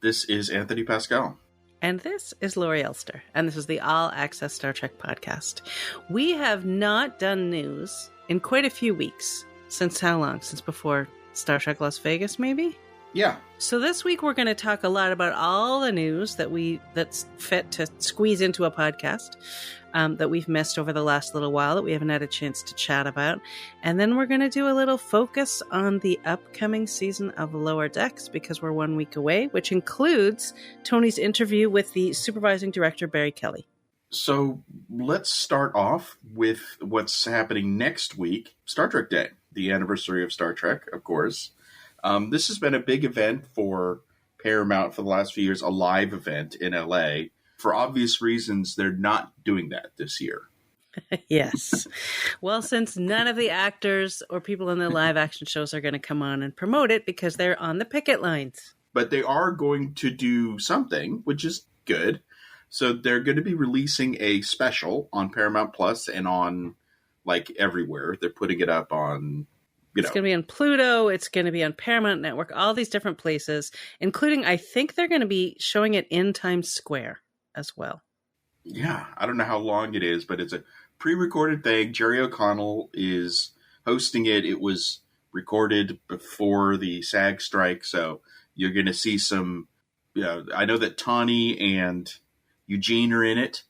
This is Anthony Pascal. And this is Laurie Elster, and this is the All Access Star Trek podcast. We have not done news in quite a few weeks. Since how long? Since before Star Trek Las Vegas, maybe? Yeah. So this week we're going to talk a lot about all the news that's fit to squeeze into a podcast that we've missed over the last little while that we haven't had a chance to chat about. And then we're going to do a little focus on the upcoming season of Lower Decks because we're 1 week away, which includes Tony's interview with the supervising director, Barry Kelly. So let's start off with what's happening next week, Star Trek Day, the anniversary of Star Trek, of course. This has been a big event for Paramount for the last few years, a live event in LA. For obvious reasons, they're not doing that this year. Yes. Well, since none of the actors or people in the live action shows are going to come on and promote it because they're on the picket lines. But they are going to do something, which is good. So they're going to be releasing a special on Paramount Plus and on, like, everywhere. They're putting it up on... It's going to be on Pluto. It's going to be on Paramount Network, all these different places, including, I think they're going to be showing it in Times Square as well. Yeah, I don't know how long it is, but it's a pre-recorded thing. Jerry O'Connell is hosting it. It was recorded before the SAG strike, so you're going to see some, I know that Tawny and Eugene are in it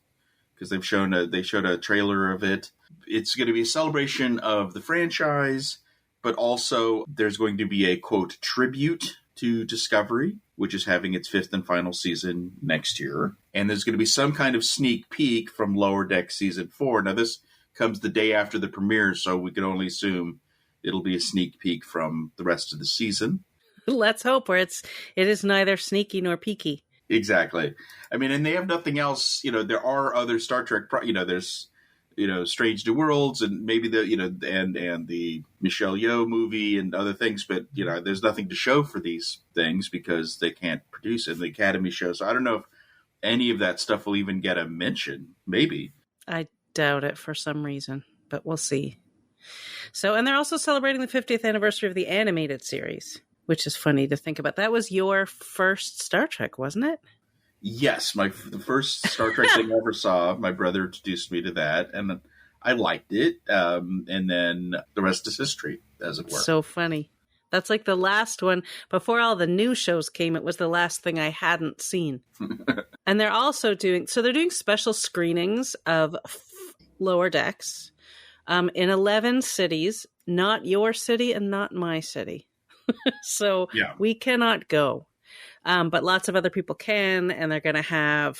because they showed a trailer of it. It's going to be a celebration of the franchise, but also there's going to be a, quote, tribute to Discovery, which is having its 5th and final season next year. And there's going to be some kind of sneak peek from Lower Deck Season 4. Now, this comes the day after the premiere, so we can only assume it'll be a sneak peek from the rest of the season. Let's hope, or it is neither sneaky nor peaky. Exactly. I mean, and they have nothing else. There are other Star Trek, there's... Strange New Worlds and maybe and the Michelle Yeoh movie and other things, but there's nothing to show for these things because they can't produce it in the Academy show. So I don't know if any of that stuff will even get a mention. Maybe. I doubt it for some reason, but we'll see. So, and they're also celebrating the 50th anniversary of the animated series, which is funny to think about. That was your first Star Trek, wasn't it? Yes, the first Star Trek thing I ever saw, my brother introduced me to that, and I liked it, and then the rest is history, as it were. So funny. That's like the last one. Before all the new shows came, it was the last thing I hadn't seen. And they're also doing special screenings of Lower Decks in 11 cities, not your city and not my city. So yeah. We cannot go. But lots of other people can, and they're going to have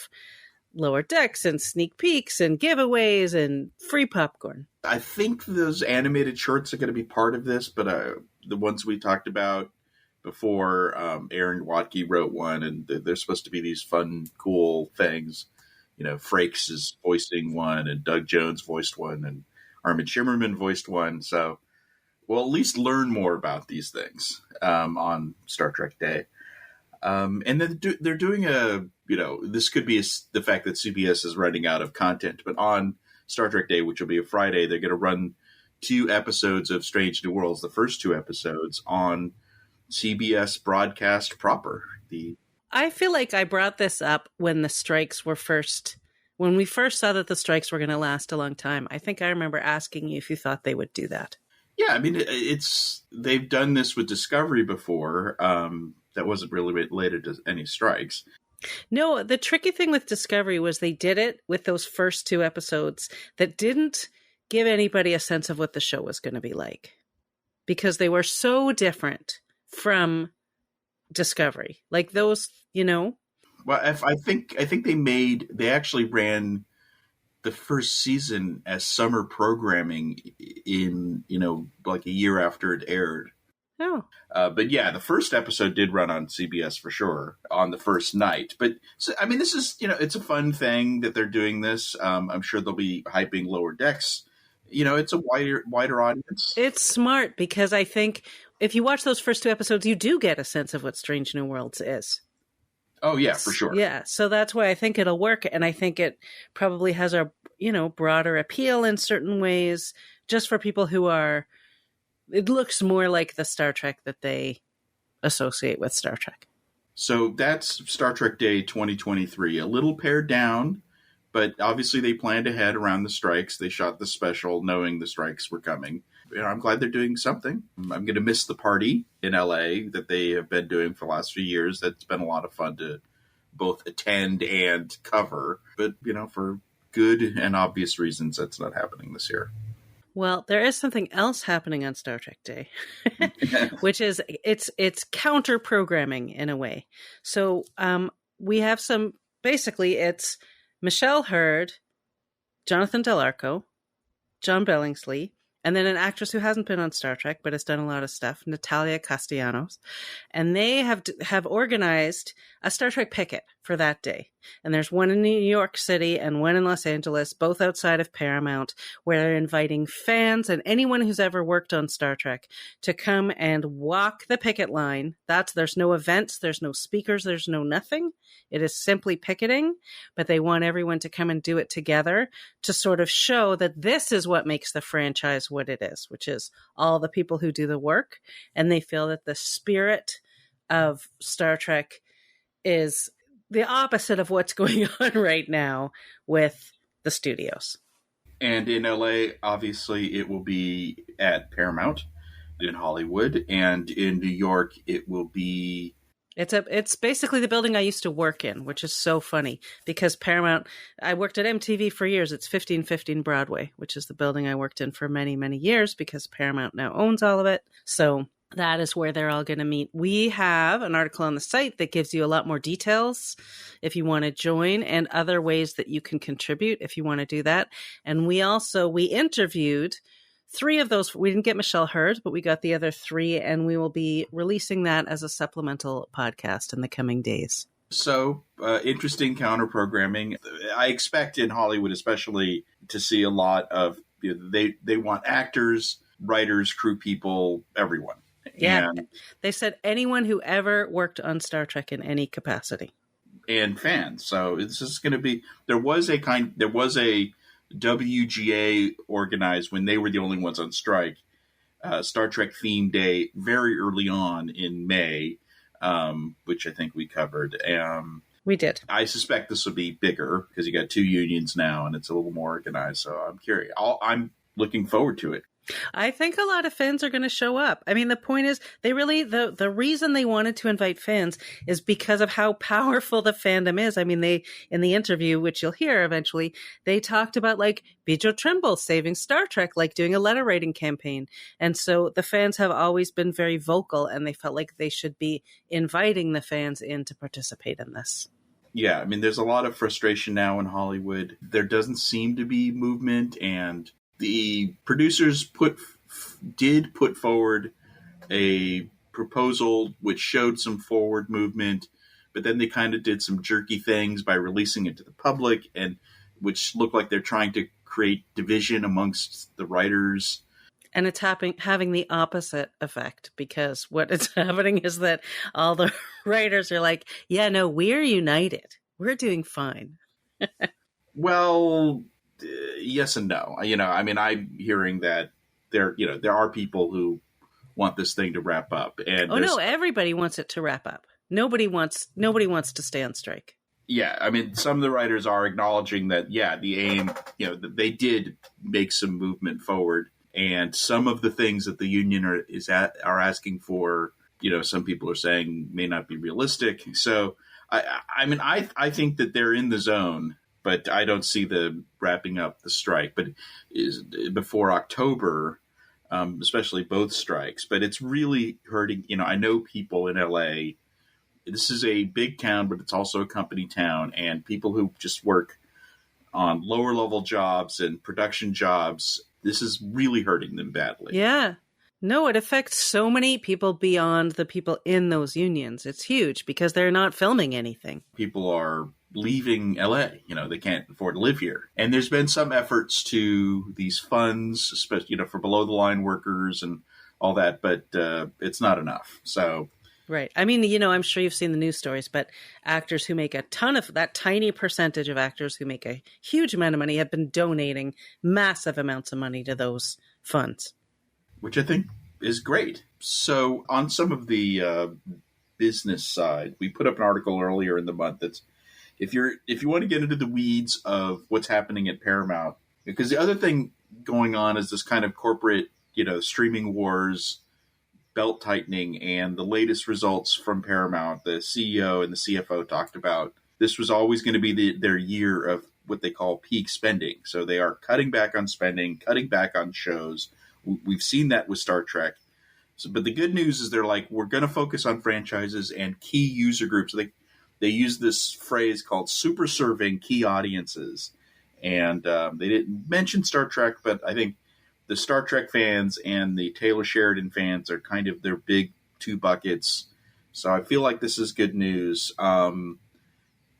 Lower Decks and sneak peeks and giveaways and free popcorn. I think those animated shorts are going to be part of this, but the ones we talked about before, Aaron Waltke wrote one, and they're supposed to be these fun, cool things. Frakes is voicing one, and Doug Jones voiced one, and Armin Shimmerman voiced one. So we'll at least learn more about these things on Star Trek Day. And then they're doing this could be the fact that CBS is running out of content, but on Star Trek Day, which will be a Friday, they're going to run 2 episodes of Strange New Worlds, the first 2 episodes on CBS broadcast proper. I feel like I brought this up when the strikes were when we first saw that the strikes were going to last a long time. I think I remember asking you if you thought they would do that. Yeah, I mean, they've done this with Discovery before. That wasn't really related to any strikes. No, the tricky thing with Discovery was they did it with those first 2 episodes that didn't give anybody a sense of what the show was going to be like because they were so different from Discovery. Like those, Well, I think they actually ran the first season as summer programming in, like a year after it aired. Oh. But yeah, the first episode did run on CBS for sure on the first night. But so, I mean, this is, it's a fun thing that they're doing this. I'm sure they'll be hyping Lower Decks. It's a wider audience. It's smart because I think if you watch those first 2 episodes, you do get a sense of what Strange New Worlds is. Oh yeah, for sure. Yeah. So that's why I think it'll work. And I think it probably has a, broader appeal in certain ways just for people who are, it looks more like the Star Trek that they associate with Star Trek. So that's Star Trek Day 2023. A little pared down, but obviously they planned ahead around the strikes. They shot the special knowing the strikes were coming. I'm glad they're doing something. I'm going to miss the party in LA that they have been doing for the last few years. That's been a lot of fun to both attend and cover. But, for good and obvious reasons, that's not happening this year. Well, there is something else happening on Star Trek Day, which is it's counter-programming in a way. So we have basically it's Michelle Hurd, Jonathan Del Arco, John Billingsley, and then an actress who hasn't been on Star Trek but has done a lot of stuff, Natalia Castellanos. And they have organized a Star Trek picket for that day. And there's one in New York City and one in Los Angeles, both outside of Paramount, where they're inviting fans and anyone who's ever worked on Star Trek to come and walk the picket line. There's no events, there's no speakers, there's no nothing. It is simply picketing, but they want everyone to come and do it together to sort of show that this is what makes the franchise what it is, which is all the people who do the work. And they feel that the spirit of Star Trek is the opposite of what's going on right now with the studios. And in LA, obviously, it will be at Paramount in Hollywood. And in New York, it will be... It's basically the building I used to work in, which is so funny because Paramount, I worked at MTV for years. It's 1515 Broadway, which is the building I worked in for many, many years because Paramount now owns all of it. So that is where they're all going to meet. We have an article on the site that gives you a lot more details if you want to join and other ways that you can contribute if you want to do that. And we interviewed 3 of those. We didn't get Michelle Hurd, but we got the other 3, and we will be releasing that as a supplemental podcast in the coming days. So, interesting counter-programming. I expect in Hollywood especially to see a lot of, they want actors, writers, crew people, everyone. Yeah, they said anyone who ever worked on Star Trek in any capacity. And fans. So this is going to be, there was a WGA organized when they were the only ones on strike, Star Trek theme day very early on in May, which I think we covered. We did. I suspect this will be bigger because you got 2 unions now and it's a little more organized. So I'm curious. I'm looking forward to it. I think a lot of fans are going to show up. I mean, the point is the reason they wanted to invite fans is because of how powerful the fandom is. I mean, in the interview, which you'll hear eventually, they talked about like Bijo Trimble saving Star Trek, like doing a letter writing campaign. And so the fans have always been very vocal and they felt like they should be inviting the fans in to participate in this. Yeah, I mean, there's a lot of frustration now in Hollywood. There doesn't seem to be movement, and the producers did put forward a proposal which showed some forward movement, but then they kind of did some jerky things by releasing it to the public, and which looked like they're trying to create division amongst the writers. And it's having the opposite effect because what is happening is that all the writers are like, yeah, no, we're united. We're doing fine. Well, yes and no. I mean, I'm hearing that there are people who want this thing to wrap up. And no, everybody wants it to wrap up. Nobody wants to stay on strike. Yeah, I mean, some of the writers are acknowledging that, the aim, that they did make some movement forward, and some of the things that the union are asking for, some people are saying may not be realistic. So, I mean, I think that they're in the zone. But I don't see them wrapping up the strike. But is before October, especially both strikes. But it's really hurting. I know people in LA. This is a big town, but it's also a company town, and people who just work on lower level jobs and production jobs. This is really hurting them badly. Yeah. No, it affects so many people beyond the people in those unions. It's huge because they're not filming anything. People are leaving LA. They can't afford to live here. And there's been some efforts to these funds, especially, for below the line workers and all that, but it's not enough. So. Right. I mean, I'm sure you've seen the news stories, but actors who make a ton of that tiny percentage of actors who make a huge amount of money have been donating massive amounts of money to those funds. Which I think is great. So on some of the business side. We put up an article earlier in the month that's if you want to get into the weeds of what's happening at Paramount, because the other thing going on is this kind of corporate, streaming wars, belt tightening, and the latest results from Paramount, the CEO and the CFO talked about this was always going to be their year of what they call peak spending. So they are cutting back on spending, cutting back on shows. We've seen that with Star Trek. So, but the good news is they're like, we're going to focus on franchises and key user groups. They use this phrase called super serving key audiences. And they didn't mention Star Trek, but I think the Star Trek fans and the Taylor Sheridan fans are kind of their big two buckets. So I feel like this is good news. But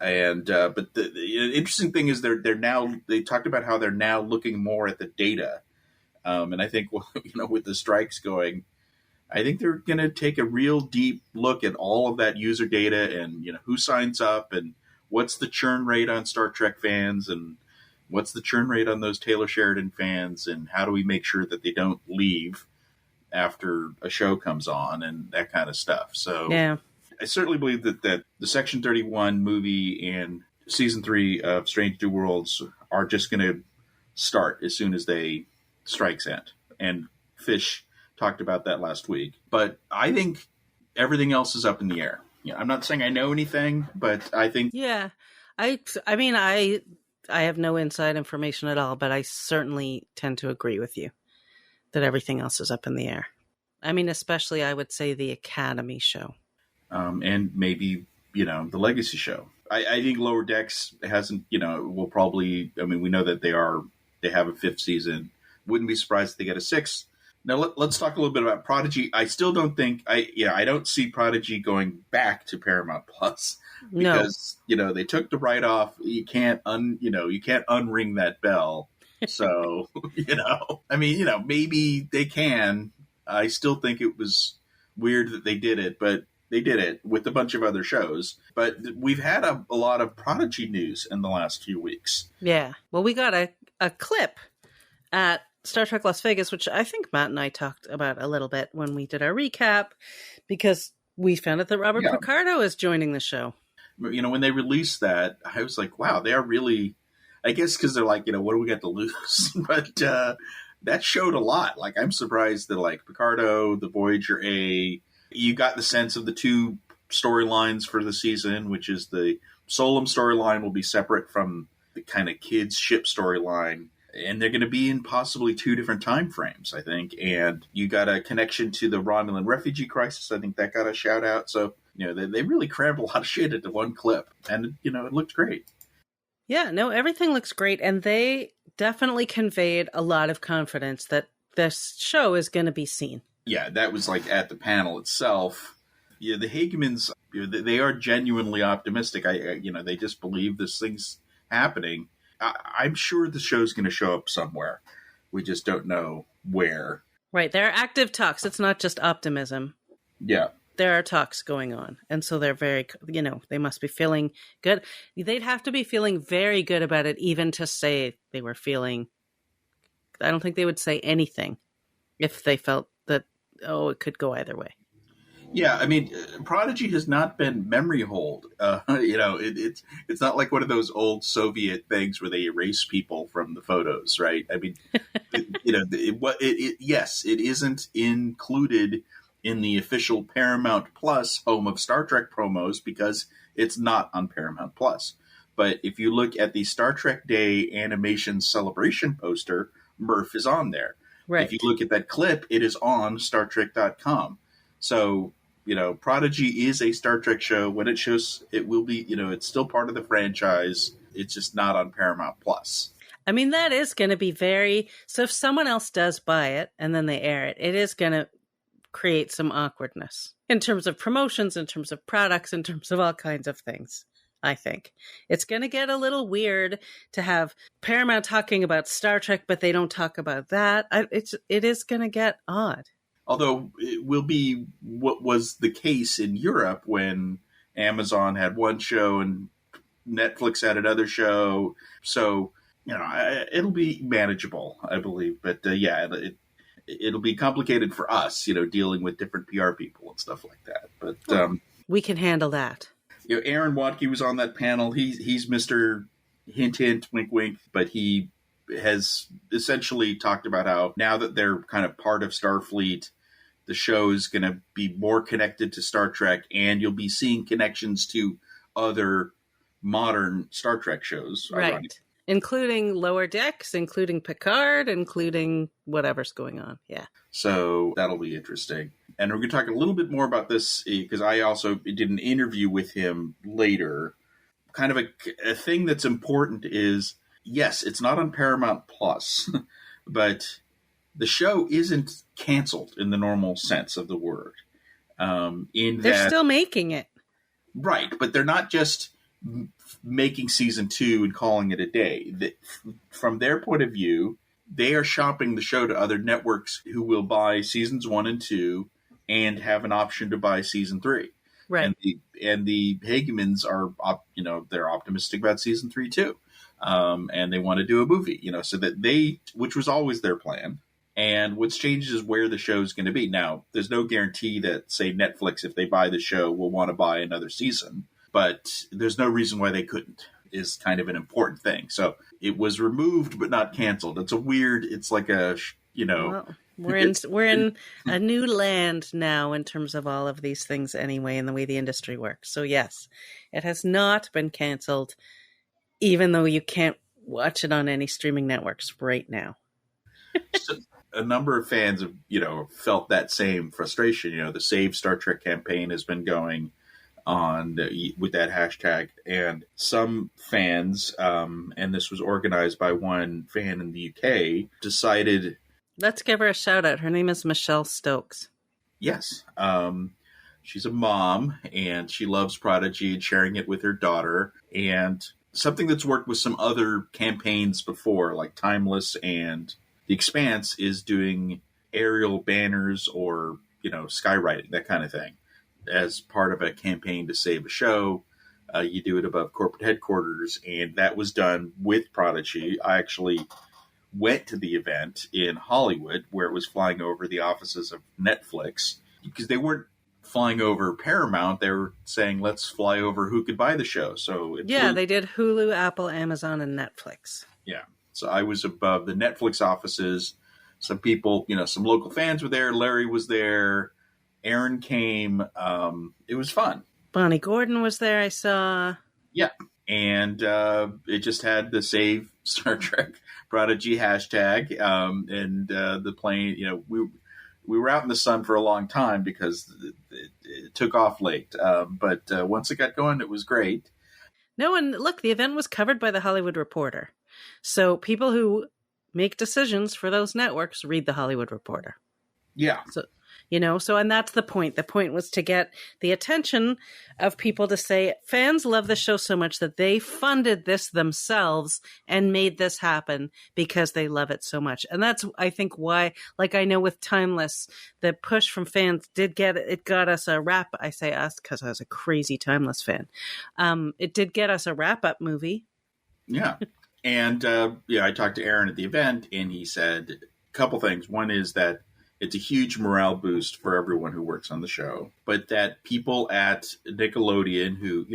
the interesting thing is they talked about how they're now looking more at the data. And I think, with the strikes going, I think they're going to take a real deep look at all of that user data and, who signs up and what's the churn rate on Star Trek fans and what's the churn rate on those Taylor Sheridan fans and how do we make sure that they don't leave after a show comes on and that kind of stuff. So yeah. I certainly believe that the Section 31 movie and season 3 of Strange New Worlds are just going to start as soon as they strikes end. And Fish talked about that last week. But I think everything else is up in the air. I'm not saying I know anything, but I think... Yeah. I mean, I have no inside information at all, but I certainly tend to agree with you that everything else is up in the air. I mean, especially I would say the Academy show. And maybe, the Legacy show. I think Lower Decks hasn't, will probably, we know that they have a 5th season. Wouldn't be surprised if they get a 6th. Now let's talk a little bit about Prodigy. I still don't think, I don't see Prodigy going back to Paramount Plus because, they took the write-off. You can't unring that bell. So, maybe they can. I still think it was weird that they did it, but they did it with a bunch of other shows. But we've had a lot of Prodigy news in the last few weeks. Yeah. Well, we got a clip at Star Trek Las Vegas, which I think Matt and I talked about a little bit when we did our recap, because we found out that Robert Picardo is joining the show. When they released that, I was like, wow, they are really, I guess because they're like, what do we got to lose? But that showed a lot. Like, I'm surprised that, Picardo, the Voyager A, you got the sense of the 2 storylines for the season, which is the Solum storyline will be separate from the kind of kids ship storyline. And they're going to be in possibly 2 different time frames, I think. And you got a connection to the Romulan refugee crisis. I think that got a shout out. So, they really crammed a lot of shit into one clip. And, it looked great. Yeah, no, everything looks great. And they definitely conveyed a lot of confidence that this show is going to be seen. Yeah, that was at the panel itself. Yeah, the Hagemans, they are genuinely optimistic. They just believe this thing's happening. I'm sure the show's going to show up somewhere. We just don't know where. Right. There are active talks. It's not just optimism. Yeah. There are talks going on. And so they're very, they must be feeling good. They'd have to be feeling very good about it even to say they were feeling. I don't think they would say anything if they felt that, it could go either way. Yeah, Prodigy has not been memory hold. It's not like one of those old Soviet things where they erase people from the photos, right? Yes, it isn't included in the official Paramount Plus home of Star Trek promos because it's not on Paramount Plus. But if you look at the Star Trek Day animation celebration poster, Murph is on there. Right. If you look at that clip, it is on StarTrek.com. So, Prodigy is a Star Trek show. When it shows, it will be, it's still part of the franchise. It's just not on Paramount Plus. That is going to be so if someone else does buy it and then they air it, it is going to create some awkwardness in terms of promotions, in terms of products, in terms of all kinds of things. I think it's going to get a little weird to have Paramount talking about Star Trek, but they don't talk about that. It is going to get odd. Although it will be what was the case in Europe when Amazon had one show and Netflix had another show. So, it'll be manageable, I believe. But it'll be complicated for us, dealing with different PR people and stuff like that. But We can handle that. Aaron Waltke was on that panel. He's Mr. Hint, hint, wink, wink, but he has essentially talked about how now that they're kind of part of Starfleet, the show is going to be more connected to Star Trek, and you'll be seeing connections to other modern Star Trek shows. Right. Including Lower Decks, including Picard, including whatever's going on. Yeah. So that'll be interesting. And we're going to talk a little bit more about this because I also did an interview with him later. Kind of a thing that's important is, yes, it's not on Paramount Plus, but the show isn't canceled in the normal sense of the word. They're still making it. Right, but they're not just making season 2 and calling it a day. From their point of view, they are shopping the show to other networks who will buy seasons 1 and 2 and have an option to buy season 3. Right. And the Hagemans are, they're optimistic about season 3 too. And they want to do a movie, so that which was always their plan. And what's changed is where the show's going to be. Now, there's no guarantee that, say, Netflix, if they buy the show, will want to buy another season. But there's no reason why they couldn't, is kind of an important thing. So it was removed but not canceled. It's like a, Well, we're in a new land now in terms of all of these things anyway, and the way the industry works. So yes, it has not been canceled, even though you can't watch it on any streaming networks right now. So a number of fans have, felt that same frustration. The Save Star Trek campaign has been going on with that hashtag, and some fans, and this was organized by one fan in the UK, decided. Let's give her a shout out. Her name is Michelle Stokes. Yes. She's a mom, and she loves Prodigy and sharing it with her daughter. And something that's worked with some other campaigns before, like Timeless and The Expanse, is doing aerial banners or, skywriting, that kind of thing, as part of a campaign to save a show. You do it above corporate headquarters, and that was done with Prodigy. I actually went to the event in Hollywood where it was flying over the offices of Netflix, because they weren't flying over Paramount. They were saying, let's fly over who could buy the show. So they did Hulu, Apple, Amazon, and Netflix. Yeah. So I was above the Netflix offices. Some people, some local fans were there. Larry was there. Aaron came. It was fun. Bonnie Gordon was there, I saw. Yeah. And it just had the Save Star Trek Prodigy hashtag. And the plane, we were out in the sun for a long time because it took off late. But once it got going, it was great. No, and look, the event was covered by The Hollywood Reporter. So people who make decisions for those networks read The Hollywood Reporter. Yeah. So, and that's the point. The point was to get the attention of people to say, fans love the show so much that they funded this themselves and made this happen because they love it so much. And that's, I think, why, like I know with Timeless, the push from fans got us a wrap. I say us because I was a crazy Timeless fan. It did get us a wrap-up movie. Yeah. And, I talked to Aaron at the event, and he said a couple things. One is that it's a huge morale boost for everyone who works on the show, but that people at Nickelodeon who,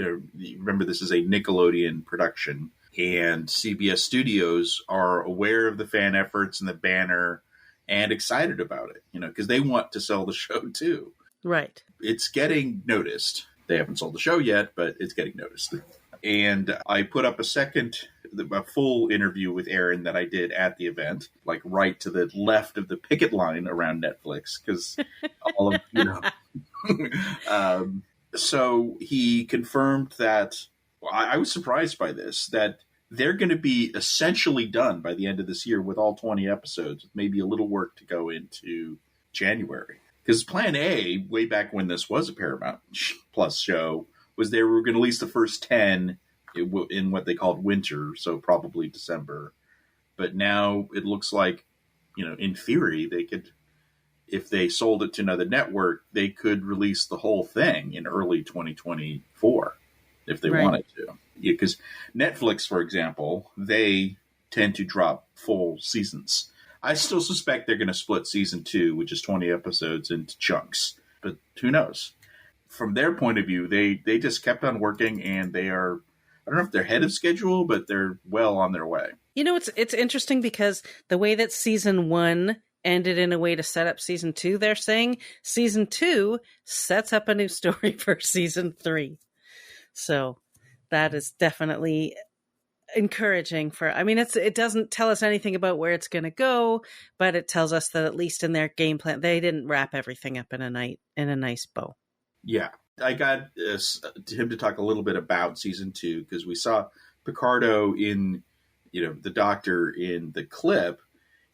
remember this is a Nickelodeon production, and CBS Studios are aware of the fan efforts and the banner and excited about it, because they want to sell the show too. Right. It's getting noticed. They haven't sold the show yet, but it's getting noticed. And I put up a full interview with Aaron that I did at the event, like right to the left of the picket line around Netflix, because all of, so he confirmed that, I was surprised by this, that they're going to be essentially done by the end of this year with all 20 episodes, with maybe a little work to go into January. Because plan A, way back when this was a Paramount Plus show, was they were going to release the first 10 in what they called winter, so probably December. But now it looks like, in theory, they could, if they sold it to another network, they could release the whole thing in early 2024 if they wanted to. Because Netflix, for example, they tend to drop full seasons. I still suspect they're going to split season 2, which is 20 episodes, into chunks. But who knows? from their point of view, they just kept on working, and they are, I don't know if they're ahead of schedule, but they're well on their way. You know, it's interesting because the way that season 1 ended in a way to set up season 2, they're saying season 2 sets up a new story for season 3. So that is definitely encouraging for, I mean, it doesn't tell us anything about where it's going to go, but it tells us that at least in their game plan, they didn't wrap everything up in a nice bow. Yeah. I got him to talk a little bit about season 2 because we saw Picardo in, the doctor in the clip.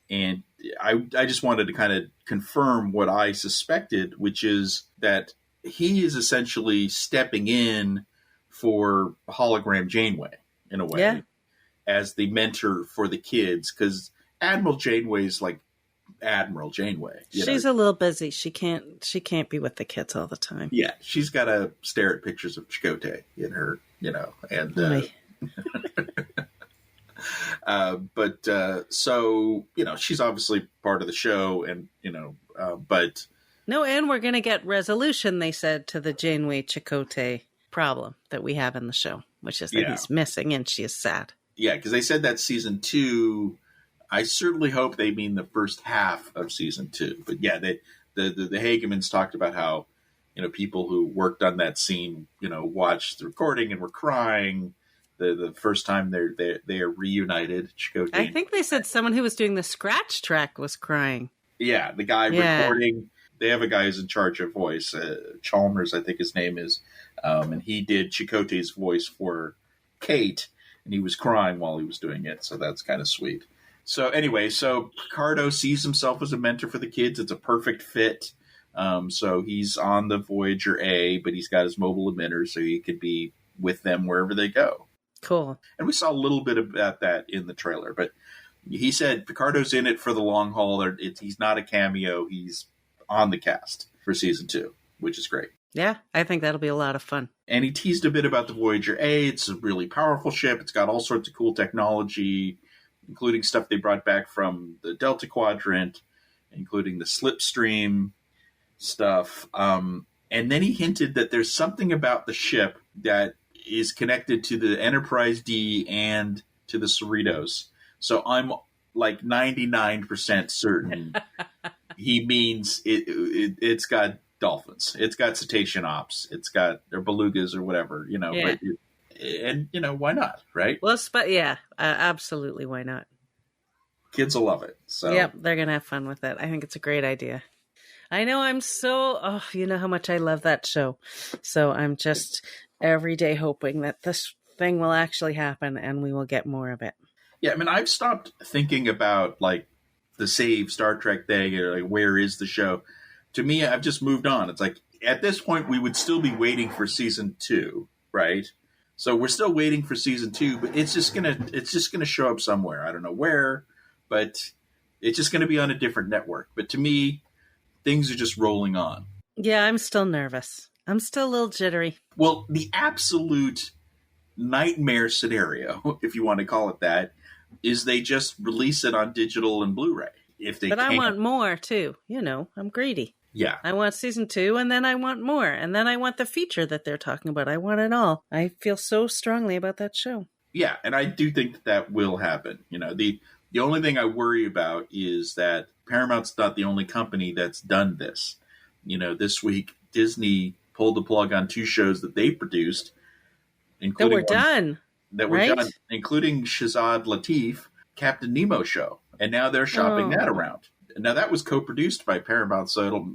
And I just wanted to kind of confirm what I suspected, which is that he is essentially stepping in for hologram Janeway in a way, as the mentor for the kids, because Admiral Janeway's like Admiral Janeway. She's a little busy. She can't be with the kids all the time. Yeah, she's got to stare at pictures of Chakotay in her, and so she's obviously part of the show, and but no, and we're gonna get resolution, they said, to the Janeway Chakotay problem that we have in the show, which is that he's missing and she is sad. Yeah, because they said that season 2. I certainly hope they mean the first half of season 2. But yeah, the Hagemans talked about how people who worked on that scene watched the recording and were crying the first time they are reunited. Chakotay, I think they said someone who was doing the scratch track was crying. Yeah, the guy recording. They have a guy who's in charge of voice, Chalmers, I think his name is, and he did Chakotay's voice for Kate, and he was crying while he was doing it, so that's kind of sweet. So anyway, Picardo sees himself as a mentor for the kids. It's a perfect fit. So he's on the Voyager A, but he's got his mobile emitter, so he could be with them wherever they go. Cool. And we saw a little bit about that in the trailer, but he said Picardo's in it for the long haul. He's not a cameo. He's on the cast for season 2, which is great. Yeah, I think that'll be a lot of fun. And he teased a bit about the Voyager A. It's a really powerful ship. It's got all sorts of cool technology, including stuff they brought back from the Delta Quadrant, including the Slipstream stuff. And then he hinted that there's something about the ship that is connected to the Enterprise D and to the Cerritos. So I'm like 99% certain he means it's got dolphins. It's got cetacean ops. It's got or belugas or whatever, Yeah. But why not, right? Well, absolutely, why not? Kids will love it. So yep, they're gonna have fun with it. I think it's a great idea. I know you know how much I love that show. So I'm just every day hoping that this thing will actually happen and we will get more of it. Yeah, I mean, I've stopped thinking about like the Save Star Trek thing or like where is the show. To me, I've just moved on. It's like at this point we would still be waiting for season 2, right? So we're still waiting for season 2, but it's just gonna show up somewhere. I don't know where, but it's just gonna be on a different network. But to me, things are just rolling on. Yeah, I'm still nervous. I'm still a little jittery. Well, the absolute nightmare scenario, if you want to call it that, is they just release it on digital and Blu-ray. But I want more too. I'm greedy. Yeah. I want season 2, and then I want more. And then I want the feature that they're talking about. I want it all. I feel so strongly about that show. Yeah, and I do think that will happen. The only thing I worry about is that Paramount's not the only company that's done this. This week, Disney pulled the plug on 2 shows that they produced. That were done. Including Shazad Latif, Captain Nemo show. And now they're shopping that around. Now that was co-produced by Paramount, so it'll,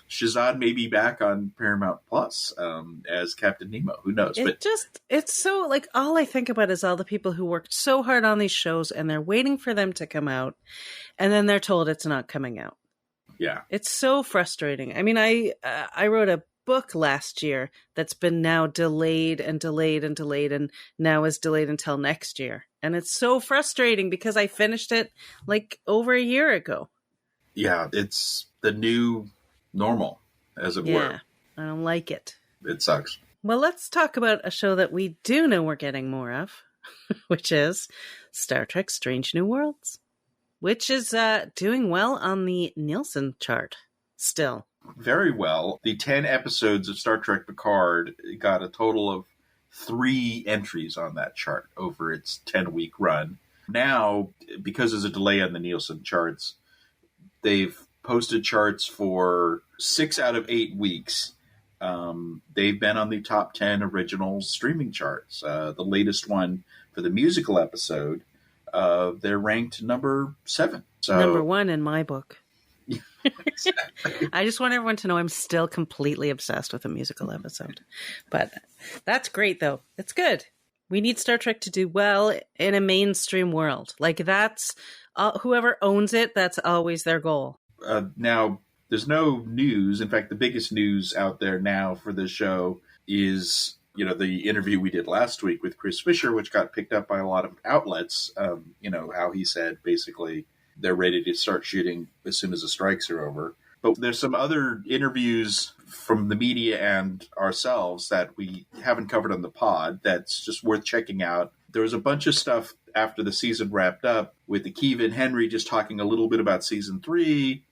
Shazad may be back on Paramount Plus as Captain Nemo. Who knows? It's so like all I think about is all the people who worked so hard on these shows and they're waiting for them to come out, and then they're told it's not coming out. Yeah, it's so frustrating. I mean, I wrote a book last year that's been now delayed and delayed and delayed, and now is delayed until next year. And it's so frustrating because I finished it like over a year ago. Yeah, it's the new normal, as it were. I don't like it. It sucks. Well, let's talk about a show that we do know we're getting more of, which is Star Trek Strange New Worlds, which is doing well on the Nielsen chart still. very well. The 10 episodes of Star Trek Picard got a total of 3 entries on that chart over its 10-week run. Now, because there's a delay on the Nielsen charts, they've posted charts for 6 out of 8 weeks. They've been on the top 10 original streaming charts. The latest one for the musical episode, they're ranked number 7. So, number 1 in my book. Exactly. I just want everyone to know I'm still completely obsessed with a musical episode. But that's great, though. It's good. We need Star Trek to do well in a mainstream world. Like, that's whoever owns it, that's always their goal. Now, there's no news. In fact, the biggest news out there now for this show is, the interview we did last week with Chris Fisher, which got picked up by a lot of outlets. How he said basically they're ready to start shooting as soon as the strikes are over. But there's some other interviews from the media and ourselves that we haven't covered on the pod that's just worth checking out. There was a bunch of stuff after the season wrapped up with Akiva and Henry just talking a little bit about season 3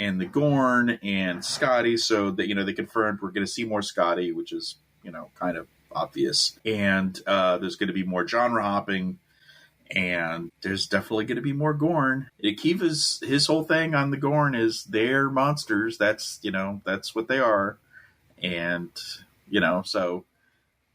and the Gorn and Scotty. So that, they confirmed we're going to see more Scotty, which is, kind of obvious. And there's going to be more genre hopping. And there's definitely going to be more Gorn. Akiva's, his whole thing on the Gorn is they're monsters. That's what they are. And, so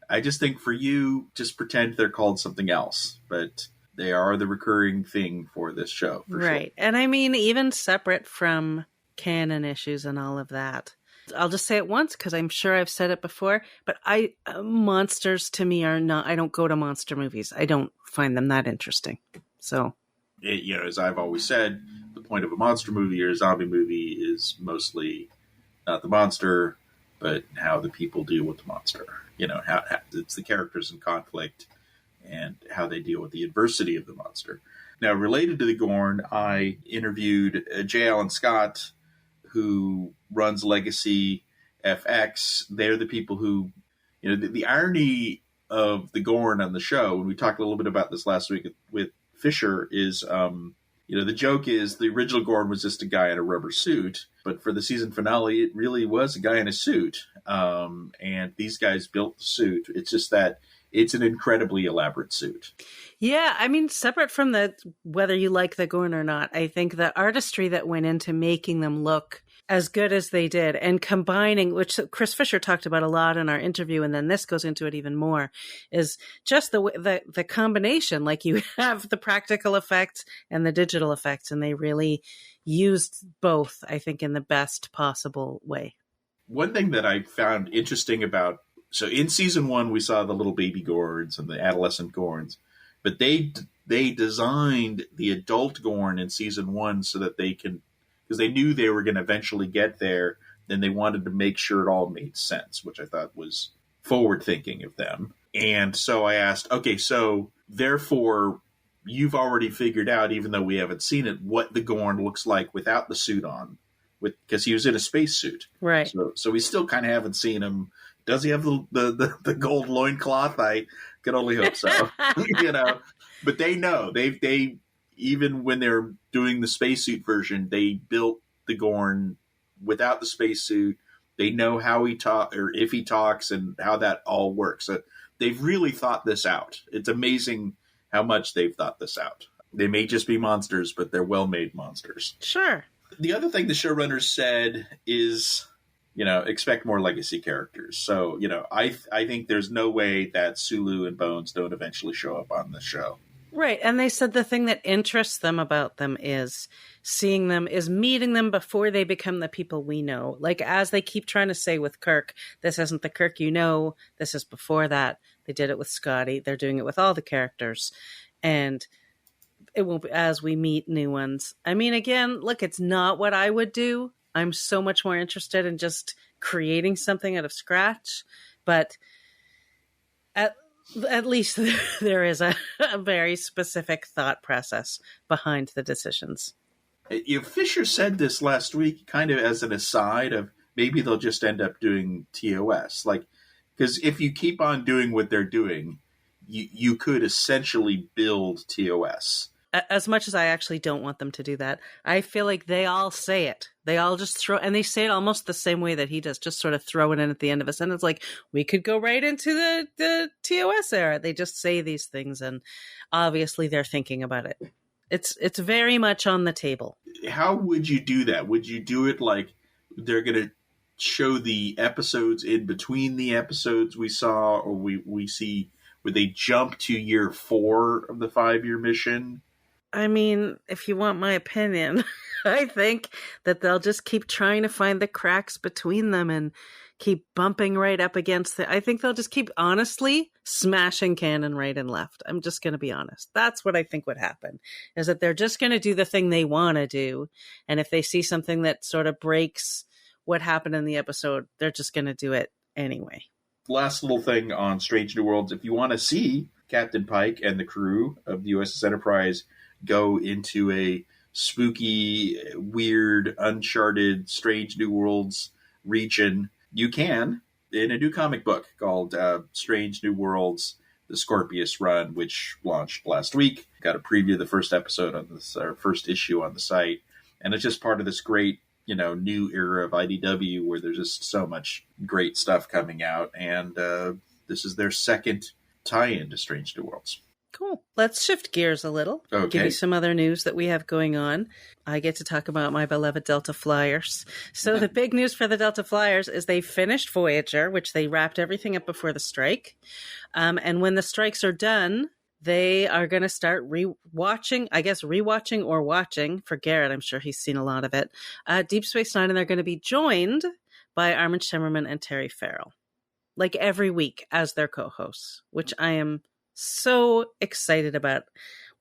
I just think for you, just pretend they're called something else. But they are the recurring thing for this show. For right. Sure. And I mean, even separate from canon issues and all of that. I'll just say it once because I'm sure I've said it before, but monsters to me are not, I don't go to monster movies. I don't find them that interesting. So, as I've always said, the point of a monster movie or a zombie movie is mostly not the monster, but how the people deal with the monster. How it's the characters in conflict and how they deal with the adversity of the monster. Now, related to the Gorn, I interviewed J. Allen Scott, who runs Legacy FX. They're the people who, the irony of the Gorn on the show, and we talked a little bit about this last week with Fisher, is, the joke is the original Gorn was just a guy in a rubber suit, but for the season finale, it really was a guy in a suit. And these guys built the suit. It's just that it's an incredibly elaborate suit. Yeah, I mean, separate from whether you like the Gorn or not, I think the artistry that went into making them look as good as they did and combining, which Chris Fisher talked about a lot in our interview, and then this goes into it even more, is just the combination. Like, you have the practical effects and the digital effects, and they really used both, I think, in the best possible way. One thing that I found interesting about, so in season 1, we saw the little baby Gorns and the adolescent Gorns, but they designed the adult Gorn in season 1 so that they can, because they knew they were going to eventually get there, then they wanted to make sure it all made sense, which I thought was forward thinking of them. And so I asked, okay, so therefore you've already figured out, even though we haven't seen it, what the Gorn looks like without the suit on, because he was in a spacesuit. Right. So we still kind of haven't seen him. Does he have the gold loincloth? I can only hope so. But they know. They even when they're doing the spacesuit version, they built the Gorn without the spacesuit. They know how he talks, or if he talks, and how that all works. So they've really thought this out. It's amazing how much they've thought this out. They may just be monsters, but they're well-made monsters. Sure. The other thing the showrunners said is, expect more legacy characters. So, I think there's no way that Sulu and Bones don't eventually show up on the show. Right. And they said the thing that interests them about them is seeing them, is meeting them before they become the people we know. Like, as they keep trying to say with Kirk, this isn't the Kirk this is before that. They did it with Scotty. They're doing it with all the characters. And it won't be as we meet new ones. I mean, again, look, it's not what I would do. I'm so much more interested in just creating something out of scratch. But at least there is a very specific thought process behind the decisions. Fisher said this last week kind of as an aside of maybe they'll just end up doing TOS. Because if you keep on doing what they're doing, you could essentially build TOS. As much as I actually don't want them to do that, I feel like they all say it. They all just throw, and they say it almost the same way that he does, just sort of throw it in at the end of a sentence. Like, we could go right into the TOS era. They just say these things, and obviously they're thinking about it. It's very much on the table. How would you do that? Would you do it like they're going to show the episodes in between the episodes we saw, or we see where they jump to year 4 of the 5-year mission? I mean, if you want my opinion, I think that they'll just keep trying to find the cracks between them and keep bumping right up against I think they'll just keep, honestly, smashing canon right and left. I'm just going to be honest. That's what I think would happen, is that they're just going to do the thing they want to do. And if they see something that sort of breaks what happened in the episode, they're just going to do it anyway. Last little thing on Strange New Worlds. If you want to see Captain Pike and the crew of the USS Enterprise go into a spooky, weird, uncharted, Strange New Worlds region, you can in a new comic book called Strange New Worlds, The Scorpius Run, which launched last week. Got a preview of the first episode on this, our first issue on the site. And it's just part of this great, new era of IDW where there's just so much great stuff coming out. And this is their second tie-in to Strange New Worlds. Cool. Let's shift gears a little. Okay. Give you some other news that we have going on. I get to talk about my beloved Delta Flyers. So the big news for the Delta Flyers is they finished Voyager, which they wrapped everything up before the strike. And when the strikes are done, they are going to start rewatching or watching. For Garrett, I'm sure he's seen a lot of it. Deep Space Nine, and they're going to be joined by Armin Shimmerman and Terry Farrell, like every week as their co-hosts, which I am so excited about.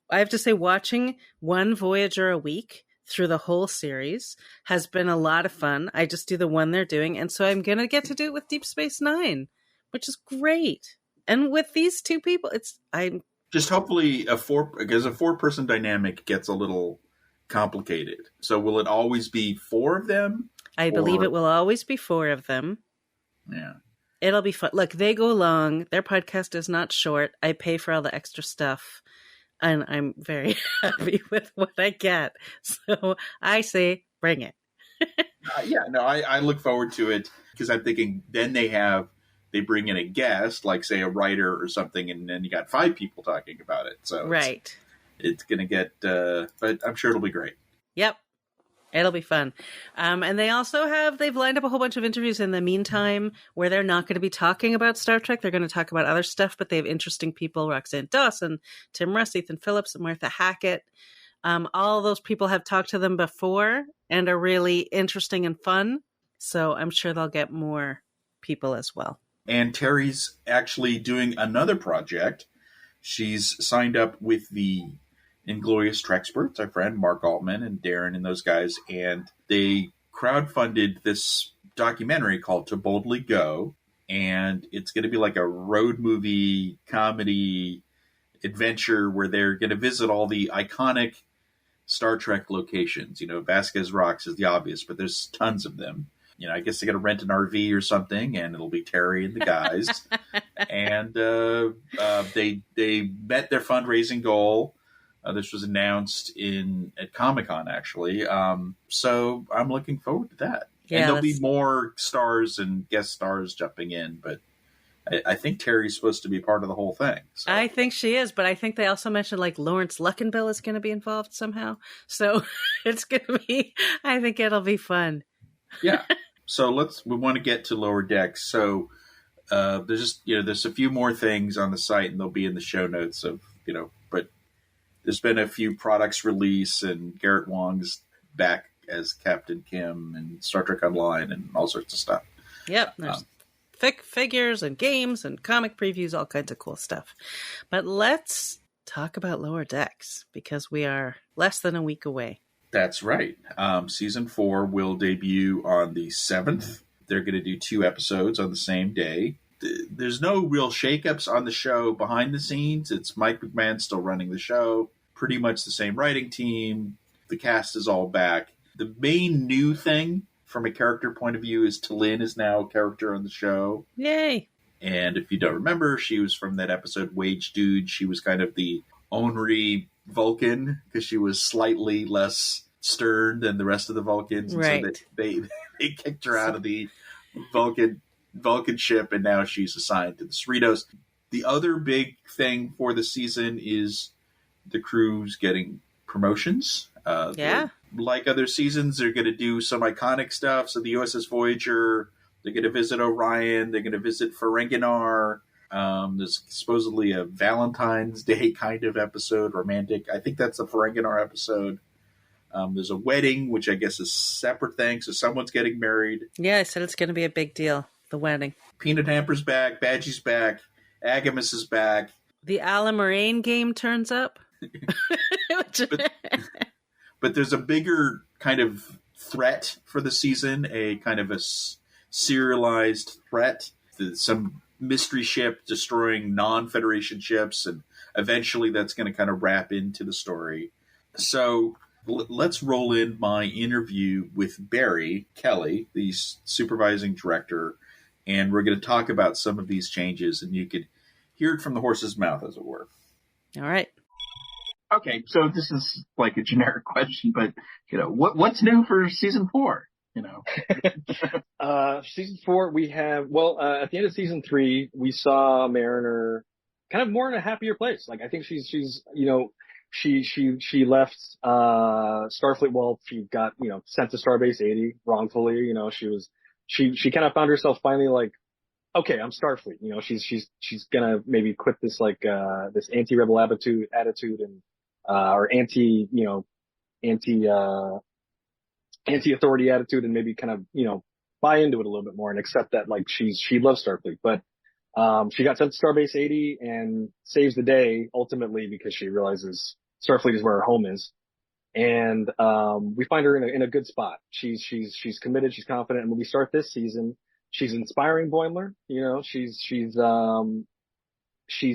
I have to say, watching one Voyager a week through the whole series has been a lot of fun. I just do the one they're doing, and so I'm going to get to do it with Deep Space Nine, which is great. And with these two people, I'm just hopefully because a 4-person dynamic gets a little complicated. So will it always be 4 of them? I believe it will always be 4 of them. Yeah. It'll be fun. Look, they go long. Their podcast is not short. I pay for all the extra stuff, and I'm very happy with what I get. So I say, bring it. I look forward to it because I'm thinking then they bring in a guest, like say a writer or something, and then you got 5 people talking about it. So right, it's going to get, but I'm sure it'll be great. Yep. It'll be fun. And they've lined up a whole bunch of interviews in the meantime where they're not going to be talking about Star Trek. They're going to talk about other stuff, but they have interesting people, Roxanne Dawson, Tim Russ, Ethan Phillips, and Martha Hackett. All those people have talked to them before and are really interesting and fun. So I'm sure they'll get more people as well. And Terry's actually doing another project. She's signed up with the Inglorious Trexperts, our friend Mark Altman and Darren and those guys, and they crowdfunded this documentary called To Boldly Go, and it's going to be like a road movie comedy adventure where they're going to visit all the iconic Star Trek locations. Vasquez Rocks is the obvious, but there's tons of them. I guess they got to rent an RV or something, and it'll be Terry and the guys. And they met their fundraising goal. This was announced at Comic-Con, actually. So I'm looking forward to that. Yeah, and there'll be more stars and guest stars jumping in, but I think Terry's supposed to be part of the whole thing. So. I think she is, but I think they also mentioned like Lawrence Luckenbill is going to be involved somehow. So it's going to be, I think it'll be fun. Yeah. So we want to get to Lower Decks. So there's just, there's a few more things on the site, and they'll be in the show notes of, but there's been a few products release, and Garrett Wong's back as Captain Kim and Star Trek Online and all sorts of stuff. Yep. There's figures and games and comic previews, all kinds of cool stuff. But let's talk about Lower Decks because we are less than a week away. That's right. Season 4 will debut on the 7th. They're going to do 2 episodes on the same day. There's no real shakeups on the show behind the scenes. It's Mike McMahon still running the show. Pretty much the same writing team. The cast is all back. The main new thing from a character point of view is T'Lyn is now a character on the show. Yay! And if you don't remember, she was from that episode Wage Dude. She was kind of the ornery Vulcan because she was slightly less stern than the rest of the Vulcans, and so Right. they kicked her out of the Vulcan ship, and now she's assigned to the Cerritos. The other big thing for the season is the crew's getting promotions. Yeah. Like other seasons, they're going to do some iconic stuff. So the USS Voyager, they're going to visit Orion, they're going to visit Ferenginar. There's supposedly a Valentine's Day kind of episode, romantic. I think that's a Ferenginar episode. There's a wedding, which I guess is a separate thing. So someone's getting married. Yeah, I said it's going to be a big deal, the wedding. Peanut Hamper's back, Badgie's back, Agamus is back. The Alan Moraine game turns up. But there's a bigger kind of threat for the season, a kind of a serialized threat. Some mystery ship destroying non-Federation ships, and eventually that's going to kind of wrap into the story. So let's roll in my interview with Barry Kelly, the supervising director, and we're going to talk about some of these changes, and you could hear it from the horse's mouth, as it were. All right. Okay, so this is like a generic question, but what's new for season 4? Season 4, we have at the end of season 3, we saw Mariner kind of more in a happier place. Like I think she's she left Starfleet. Well, she got sent to Starbase 80 wrongfully. She kind of found herself finally like, okay, I'm Starfleet. She's gonna maybe quit this this anti-rebel attitude and or anti-authority attitude, and maybe kind of buy into it a little bit more and accept that like she loves Starfleet. But she got sent to Starbase 80 and saves the day ultimately because she realizes Starfleet is where her home is. And we find her in a good spot. She's committed, she's confident, and when we start this season, she's inspiring Boimler. She's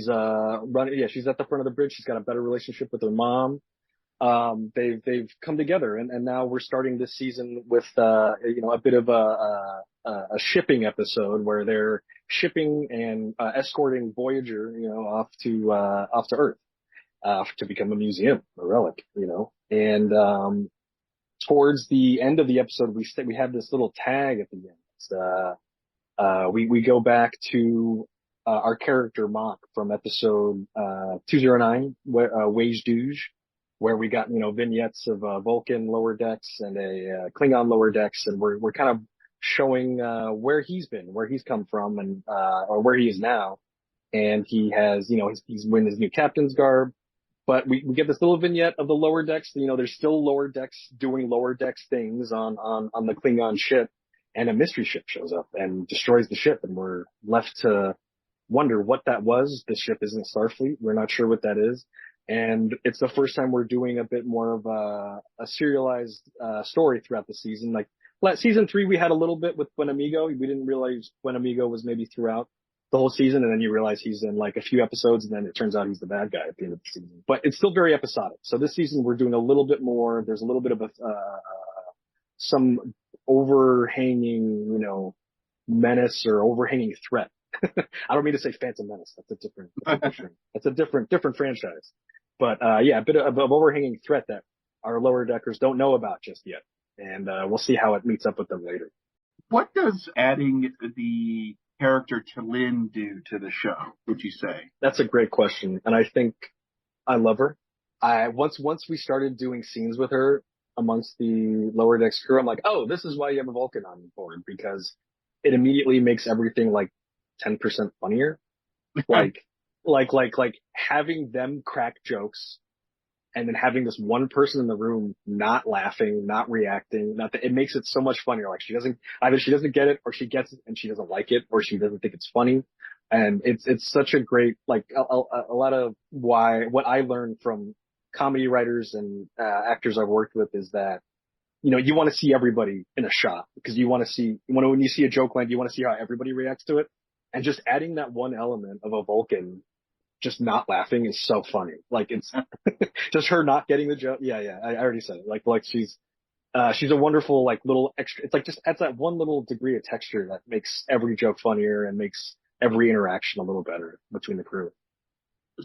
running. Yeah, she's at the front of the bridge. She's got a better relationship with her mom. They've come together, and now we're starting this season with a bit of a shipping episode where they're shipping and escorting Voyager off to Earth to become a museum, a relic. And towards the end of the episode, we have this little tag at the end. We go back to our character Mock from episode 209, Wage Douche, where we got vignettes of Vulcan lower decks and a Klingon lower decks, and we're kind of showing where he's been, where he's come from, and or where he is now. And he has he's in his new captain's garb. But we get this little vignette of the lower decks. There's still lower decks doing lower decks things on the Klingon ship, and a mystery ship shows up and destroys the ship, and we're left to wonder what that was. The ship isn't Starfleet. We're not sure what that is. And it's the first time we're doing a bit more of a serialized story throughout the season. Like season 3, we had a little bit with Buenamigo. We didn't realize Buenamigo was maybe throughout the whole season, and then you realize he's in like a few episodes, and then it turns out he's the bad guy at the end of the season. But it's still very episodic. So this season we're doing a little bit more. There's a little bit of some overhanging, menace or overhanging threat. I don't mean to say Phantom Menace. That's a different franchise. But a bit of overhanging threat that our lower deckers don't know about just yet, and we'll see how it meets up with them later. What does adding the character to Lynn do to the show, would you say? That's a great question, and I think I love her. Once we started doing scenes with her amongst the lower decks crew, I'm like, oh, this is why you have a Vulcan on board, because it immediately makes everything like 10% funnier. like having them crack jokes and then having this one person in the room not laughing, not reacting, it makes it so much funnier. Like she doesn't get it, or she gets it and she doesn't like it, or she doesn't think it's funny. And it's such a great, like a lot of what I learned from comedy writers and actors I've worked with is that, you want to see everybody in a shot, because when you see a joke land, you want to see how everybody reacts to it. And just adding that one element of a Vulcan just not laughing is so funny. Like it's just her not getting the joke. Yeah. I already said it. Like she's a wonderful, like little extra. It's like just adds that one little degree of texture that makes every joke funnier and makes every interaction a little better between the crew.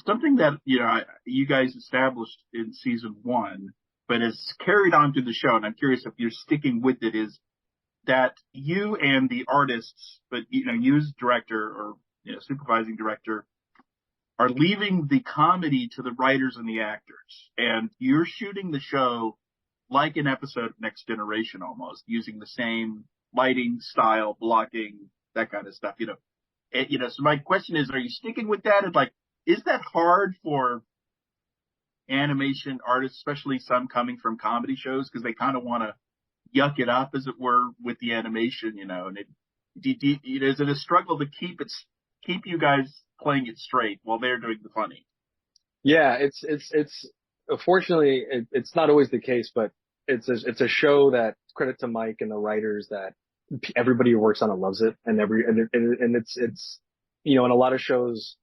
something that, you guys established in season 1, but has carried on through the show, and I'm curious if you're sticking with it, is that you and the artists, but, you as director or, supervising director, are leaving the comedy to the writers and the actors. And you're shooting the show like an episode of Next Generation almost, using the same lighting, style, blocking, that kind of stuff, so my question is, are you sticking with that? And like, is that hard for animation artists, especially some coming from comedy shows, because they kind of want to yuck it up, as it were, with the animation, and is it a struggle to keep you guys playing it straight while they're doing the funny? Yeah, it's unfortunately it's not always the case, but it's a show that, credit to Mike and the writers, that everybody who works on it loves it, and it's in a lot of shows,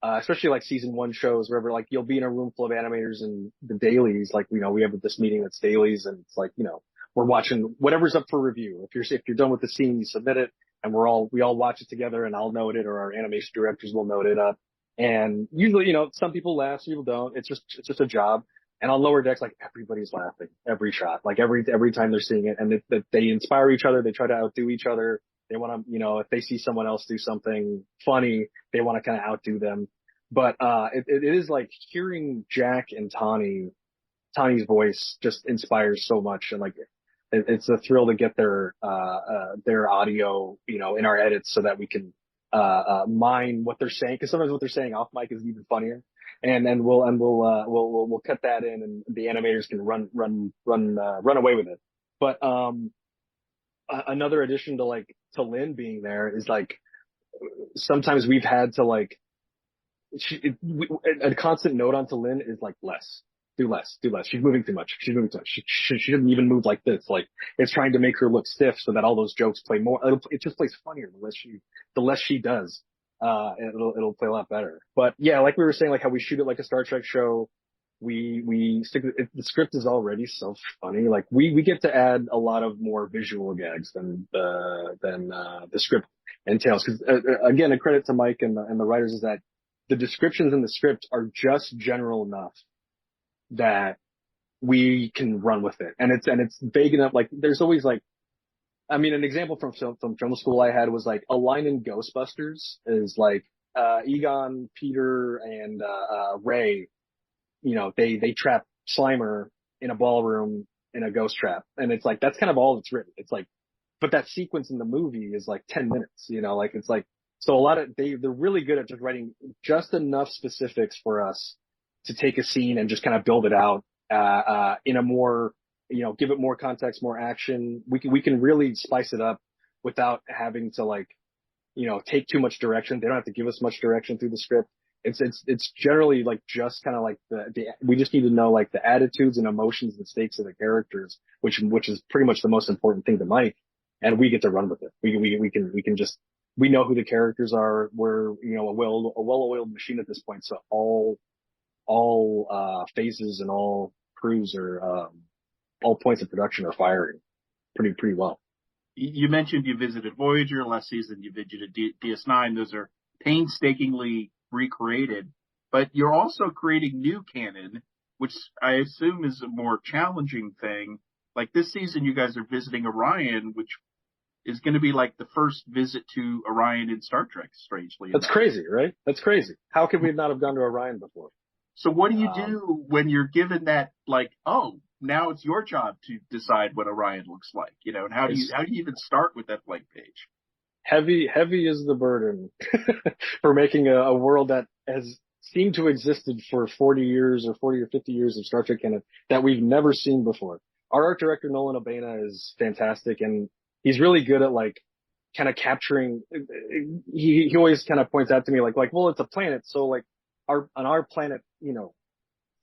especially like season 1 shows, wherever, like, you'll be in a room full of animators and the dailies, like, we have this meeting that's dailies, and it's like, we're watching whatever's up for review. If you're done with the scene, you submit it, and we all watch it together, and I'll note it, or our animation directors will note it up. And usually, some people laugh, some people don't. It's just a job. And on lower decks, like, everybody's laughing every shot, like every time they're seeing it, and they inspire each other. They try to outdo each other. They want to, if they see someone else do something funny, they want to kind of outdo them. But it is like hearing Jack and Tawny's voice just inspires so much, and like it's a thrill to get their audio, in our edits, so that we can mine what they're saying, because sometimes what they're saying off mic is even funnier, and then we'll cut that in, and the animators can run away with it. But another addition to Lynn being there is, like, sometimes we've had to, like, a constant note onto Lynn is like, do less. She's moving too much. She shouldn't even move like this. Like, it's trying to make her look stiff so that all those jokes play more. It just plays funnier the less she does. It'll play a lot better. But yeah, like we were saying, like how we shoot it like a Star Trek show. We stick with it. The script is already so funny. Like, we get to add a lot of more visual gags than the script entails. Because again, a credit to Mike and the writers is that the descriptions in the script are just general enough that we can run with it, and it's vague enough. Like, there's always, like, an example from film school I had was, like, a line in Ghostbusters is like, Egon, Peter, and Ray, they trap Slimer in a ballroom in a ghost trap, and it's like, that's kind of all that's written. It's like, but that sequence in the movie is like 10 minutes, like, it's like, so a lot of, they're really good at just writing just enough specifics for us to take a scene and just kind of build it out, in a more, give it more context, more action. We can really spice it up without having to, like, take too much direction. They don't have to give us much direction through the script. It's generally, like, just kind of like we just need to know, like, the attitudes and emotions and stakes of the characters, which is pretty much the most important thing to Mike. And we get to run with it. We can just, we know who the characters are. We're, a well-oiled machine at this point. So all phases and all crews are, all points of production are firing pretty well. You mentioned you visited Voyager last season. You visited DS9. Those are painstakingly recreated, but you're also creating new canon, which I assume is a more challenging thing. Like, this season, you guys are visiting Orion, which is going to be like the first visit to Orion in Star Trek, strangely enough. That's crazy, right? That's crazy. How could we not have gone to Orion before? So what do you do when you're given that, like, oh, now it's your job to decide what Orion looks like, and how do you even start with that blank page? Heavy is the burden for making a world that has seemed to existed for 40 years or 40 or 50 years of Star Trek canon that we've never seen before. Our art director, Nolan Obena, is fantastic, and he's really good at, like, kind of capturing, he always kind of points out to me, like, well, it's a planet. So, like, on our planet,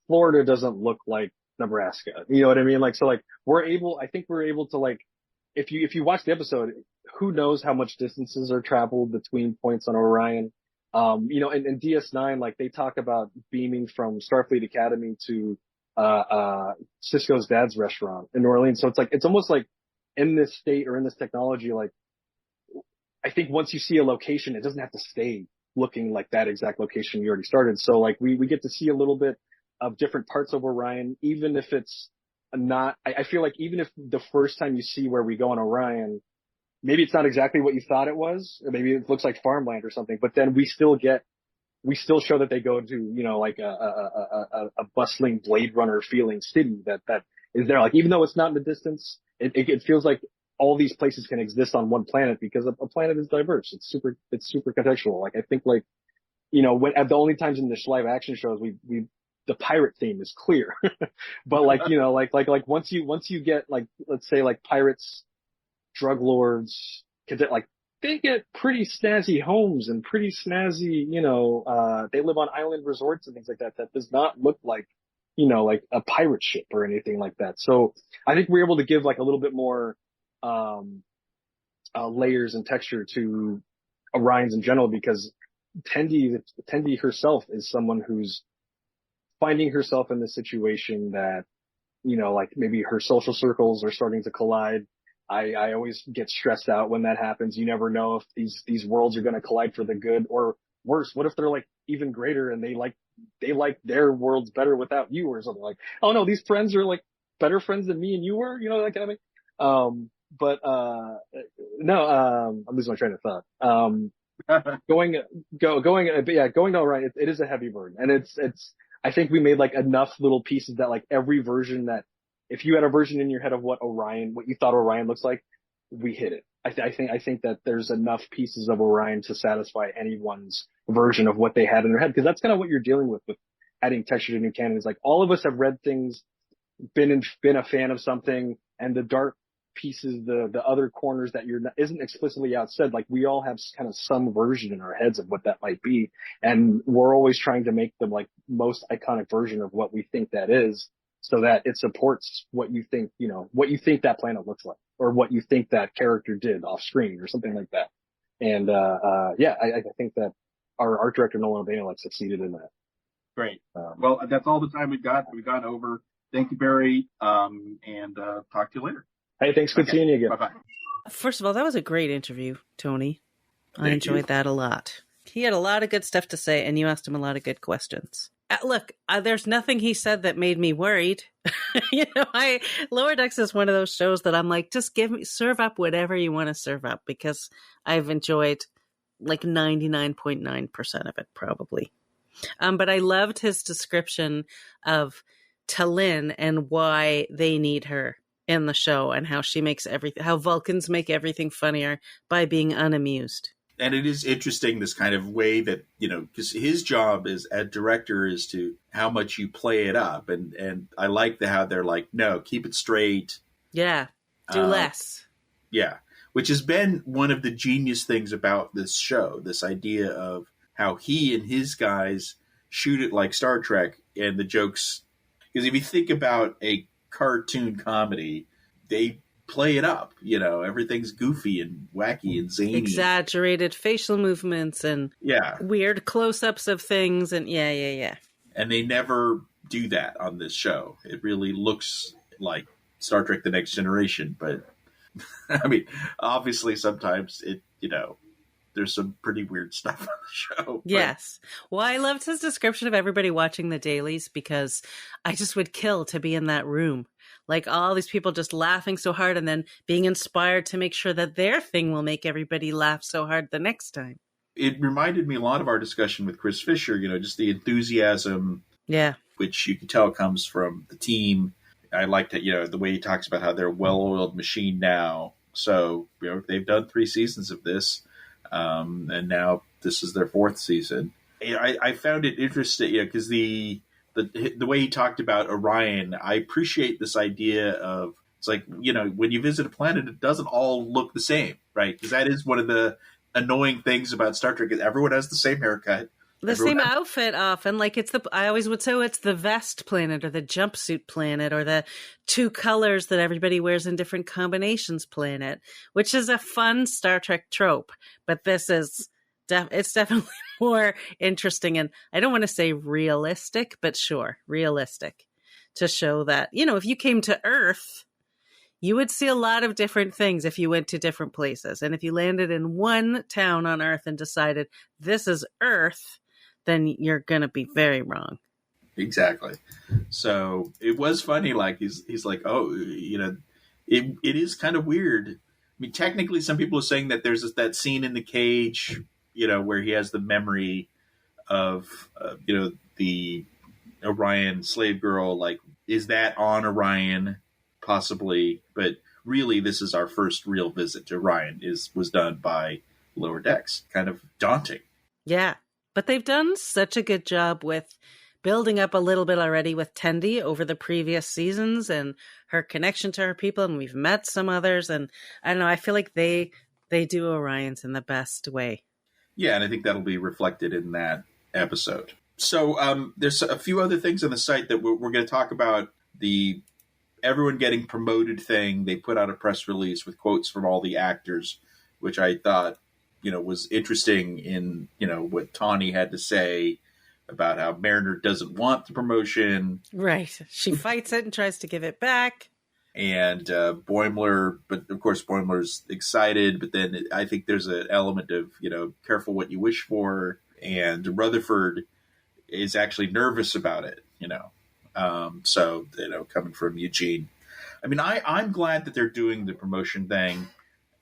Florida doesn't look like Nebraska. You know what I mean? Like, so, like, I think we're able to, like, if you watch the episode, who knows how much distances are traveled between points on Orion. In DS9, like, they talk about beaming from Starfleet Academy to, Cisco's dad's restaurant in New Orleans. So it's like, it's almost like in this state or in this technology, like, I think once you see a location, it doesn't have to stay looking like that exact location you already started. So like we get to see a little bit of different parts of Orion, even if it's not, I feel like even if the first time you see where we go on Orion, maybe it's not exactly what you thought it was, or maybe it looks like farmland or something, but then we still show that they go to, like a bustling Blade Runner feeling city that is there. Like, even though it's not in the distance, it feels like all these places can exist on one planet because a planet is diverse. It's super contextual. Like, I think like, when at the only times in the live action shows, the pirate theme is clear, but like, like once you get like, let's say like pirates, drug lords, like they get pretty snazzy homes and pretty snazzy, they live on island resorts and things like that. That does not look like, like a pirate ship or anything like that. So I think we're able to give like a little bit more, layers and texture to Orions in general, because Tendi herself is someone who's finding herself in this situation that, like maybe her social circles are starting to collide. I always get stressed out when that happens. You never know if these worlds are going to collide for the good, or worse, what if they're like even greater and they like their worlds better without you, or something like, oh no, these friends are like better friends than me and you were, that kind of thing. I'm losing my train of thought. Going to Orion, it is a heavy burden, and it's I think we made like enough little pieces that like every version that, if you had a version in your head of what you thought Orion looks like, we hit it. I think that there's enough pieces of Orion to satisfy anyone's version of what they had in their head, because that's kind of what you're dealing with adding texture to new canon. Is like, all of us have read things, been a fan of something, and the dark pieces, the other corners that isn't explicitly outsaid, like we all have kind of some version in our heads of what that might be, and we're always trying to make the like most iconic version of what we think that is, so that it supports what you think, that planet looks like, or what you think that character did off screen or something like that. And I think that our art director Nolan O'Donnell succeeded in that. Great. Well, that's all the time we've got. We've gone over. Thank you, Barry, and talk to you later. Hey, thanks for seeing you again. Bye-bye. First of all, that was a great interview, Tony. I enjoyed that a lot. He had a lot of good stuff to say, and you asked him a lot of good questions. Look, there's nothing he said that made me worried. Lower Decks is one of those shows that I'm like, just serve up whatever you want to serve up, because I've enjoyed like 99.9% of it, probably. But I loved his description of Talin and why they need her in the show, and how she makes how Vulcans make everything funnier by being unamused. And it is interesting, this kind of way that, because his job as a director is to how much you play it up. And I like how they're like, no, keep it straight. Yeah. Do less. Yeah. Which has been one of the genius things about this show, this idea of how he and his guys shoot it like Star Trek, and the jokes. Because if you think about a cartoon comedy, they play it up, everything's goofy and wacky and zany, exaggerated facial movements and weird close-ups of things, and and they never do that on this show. It really looks like Star Trek The Next Generation, but I mean, obviously sometimes it there's some pretty weird stuff on the show. Yes. Well, I loved his description of everybody watching the dailies, because I just would kill to be in that room. Like, all these people just laughing so hard, and then being inspired to make sure that their thing will make everybody laugh so hard the next time. It reminded me a lot of our discussion with Chris Fisher, just the enthusiasm, which you can tell comes from the team. I liked it, the way he talks about how they're a well-oiled machine now. So, they've done 3 seasons of this. And now this is their 4th season. I found it interesting, because the way he talked about Orion, I appreciate this idea of, it's like, when you visit a planet, it doesn't all look the same, right? Because that is one of the annoying things about Star Trek, is everyone has the same haircut. Same outfit often. Like, I always would say, it's the vest planet, or the jumpsuit planet, or the 2 colors that everybody wears in different combinations planet, which is a fun Star Trek trope. But this is, it's definitely more interesting, and I don't want to say realistic, but sure, realistic, to show that, if you came to Earth, You would see a lot of different things if you went to different places. And if you landed in one town on Earth and decided this is Earth, then you're going to be very wrong. Exactly. So it was funny. Like he's like, oh, it is kind of weird. I mean, technically, some people are saying that there's that scene in the cage, where he has the memory of, the Orion slave girl. Like, is that on Orion? Possibly, but really, this is our first real visit to Orion. Was done by Lower Decks. Kind of daunting. Yeah, but they've done such a good job with building up a little bit already with Tendi over the previous seasons and her connection to her people, and we've met some others, and I don't know, I feel like they do Orion's in the best way. Yeah, and I think that'll be reflected in that episode. So there's a few other things on the site that we're going to talk about. The everyone getting promoted thing. They put out a press release with quotes from all the actors, which I thought, was interesting in, what Tawny had to say about how Mariner doesn't want the promotion. Right. She fights it and tries to give it back. And Boimler, but of course Boimler's excited, but then I think there's an element of, careful what you wish for. And Rutherford is actually nervous about it, So, coming from Eugene. I mean, I'm glad that they're doing the promotion thing.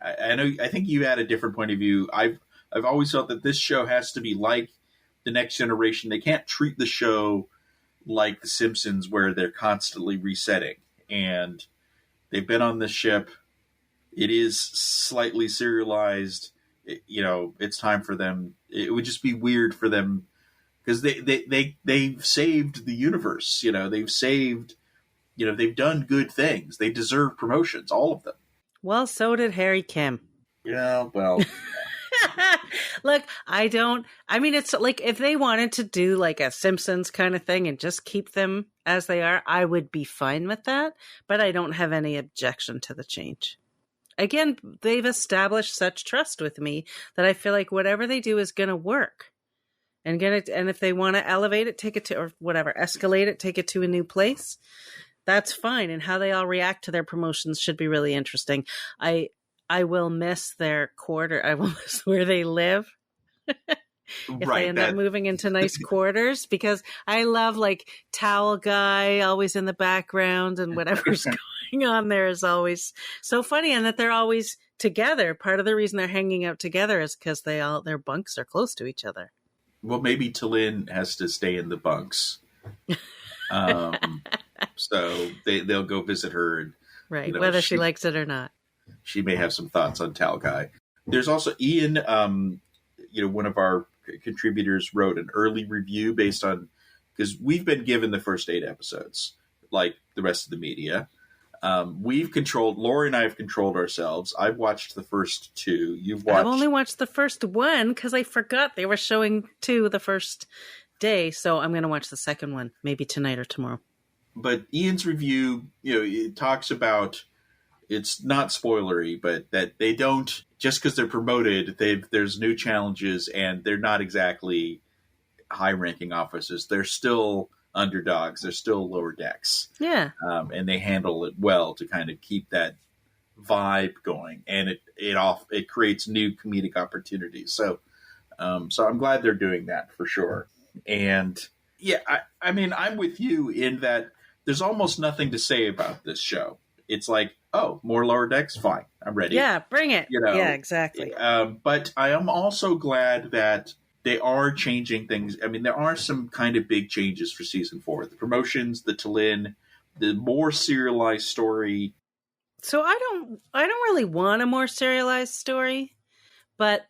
I think you had a different point of view. I've always felt that this show has to be like The Next Generation. They can't treat the show like The Simpsons, where they're constantly resetting. And they've been on this ship. It is slightly serialized. It's time for them. It would just be weird for them, because they've saved the universe. They've saved, they've done good things. They deserve promotions, all of them. Well, so did Harry Kim. Yeah, well. Look, it's like if they wanted to do like a Simpsons kind of thing and just keep them as they are, I would be fine with that. But I don't have any objection to the change. Again, they've established such trust with me that I feel like whatever they do is going to work. And if they want to elevate it, take it to, or whatever, escalate it, take it to a new place, that's fine. And how they all react to their promotions should be really interesting. I will miss their quarter. I will miss where they live. If they end up moving into nice quarters, because I love like towel guy always in the background, and whatever's going on there is always so funny, and that they're always together. Part of the reason they're hanging out together is because their bunks are close to each other. Well, maybe T'Lyn has to stay in the bunks. So they'll go visit her. And, right, whether she likes it or not. She may have some thoughts on Tal Guy. There's also Ian, one of our contributors wrote an early review based on, because we've been given the first 8 episodes, like the rest of the media. Laurie and I have controlled ourselves. I've watched the first 2. I've only watched the first 1 because I forgot they were showing 2 the first day. So I'm going to watch the second one, maybe tonight or tomorrow. But Ian's review, it talks about, it's not spoilery, but that they don't, just because they're promoted, there's new challenges, and they're not exactly high-ranking officers. They're still underdogs. They're still Lower Decks. Yeah. And they handle it well to kind of keep that vibe going, and it creates new comedic opportunities. So I'm glad they're doing that for sure. And yeah, I mean, I'm with you in that there's almost nothing to say about this show. It's like, oh, more Lower Decks? Fine. I'm ready. Yeah, bring it. Yeah, exactly. But I am also glad that they are changing things. I mean, there are some kind of big changes for season 4. The promotions, the T'Lyn, the more serialized story. So I don't really want a more serialized story, but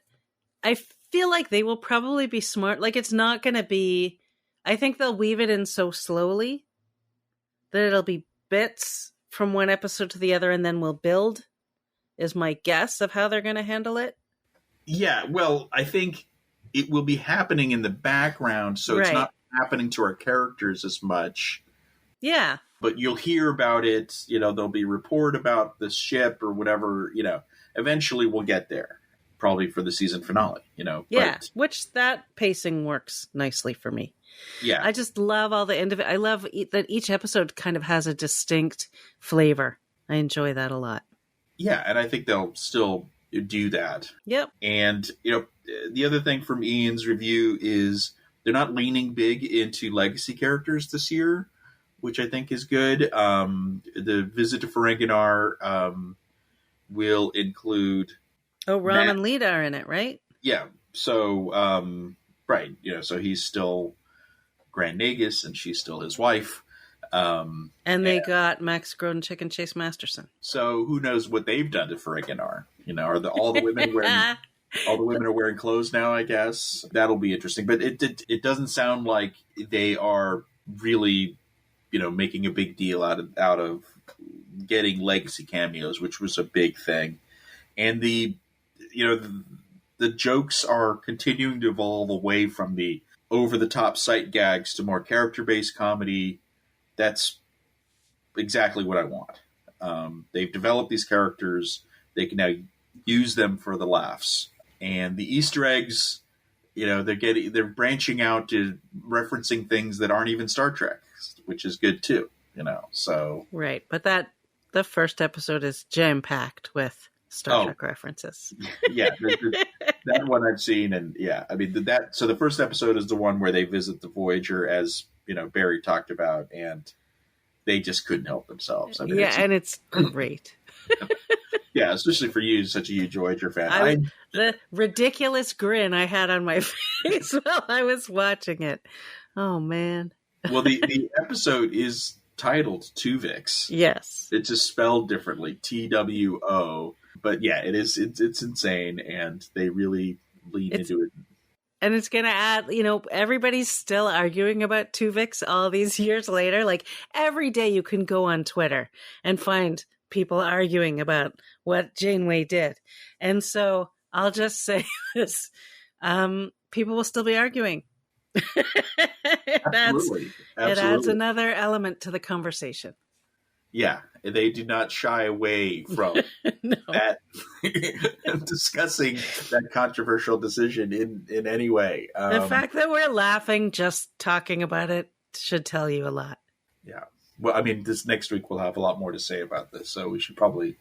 I feel like they will probably be smart. Like, it's not going to be, I think they'll weave it in so slowly that it'll be bits from one episode to the other, and then we'll build, is my guess of how they're going to handle it. Yeah, well, I think it will be happening in the background, so It's not happening to our characters as much. Yeah. But you'll hear about it, there'll be a report about the ship or whatever, eventually we'll get there, probably for the season finale, Yeah, but, which that pacing works nicely for me. Yeah. I just love all the I love that each episode kind of has a distinct flavor. I enjoy that a lot. Yeah, and I think they'll still do that. Yep. And, the other thing from Ian's review is they're not leaning big into legacy characters this year, which I think is good. The visit to Ferenginar will include... Oh, Ron and Lita are in it, right? Yeah. So, right. So he's still Grand Nagus and she's still his wife. And they got Max Grodinchik and Chase Masterson. So who knows what they've done to Ferenginar? Are all the women wearing all the women are wearing clothes now? I guess that'll be interesting. But it doesn't sound like they are really, making a big deal out of getting legacy cameos, which was a big thing. And the jokes are continuing to evolve away from the over the top sight gags to more character based comedy. That's exactly what I want. They've developed these characters. They can now use them for the laughs. And the Easter eggs, they're branching out to referencing things that aren't even Star Trek, which is good too, so. Right. But the first episode is jam packed with Star Trek references. Yeah. That one I've seen. And yeah, I mean, so the first episode is the one where they visit the Voyager, as Barry talked about, and they just couldn't help themselves. I mean, and it's great. Yeah, especially for you, such a huge Voyager fan. The ridiculous grin I had on my face while I was watching it. Oh, man. Well, the episode is titled Tuvix. Yes. It's just spelled differently, TWO. But yeah, it's insane, and they really lean into it. And it's going to add, everybody's still arguing about Tuvix all these years later. Like, every day you can go on Twitter and find people arguing about what Janeway did. And so I'll just say this. People will still be arguing. Absolutely. It adds another element to the conversation. Yeah, they do not shy away from that discussing that controversial decision in any way. The fact that we're laughing just talking about it should tell you a lot. Yeah. Well, I mean, this next week we'll have a lot more to say about this, so we should probably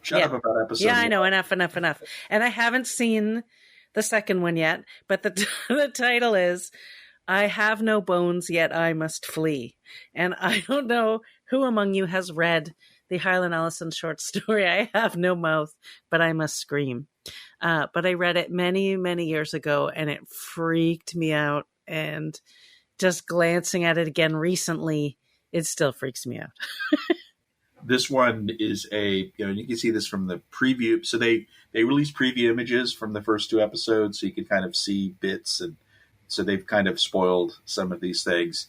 shut up about episodes. Yeah, I know. Enough. And I haven't seen the second one yet, but the title is I Have No Bones, Yet I Must Flee. And I don't know who among you has read the Harlan Ellison short story, I Have No Mouth, But I Must Scream. But I read it many, many years ago, and it freaked me out. And just glancing at it again recently, it still freaks me out. This one is you can see this from the preview. So they released preview images from the first two episodes, so you can kind of see bits, and so they've kind of spoiled some of these things.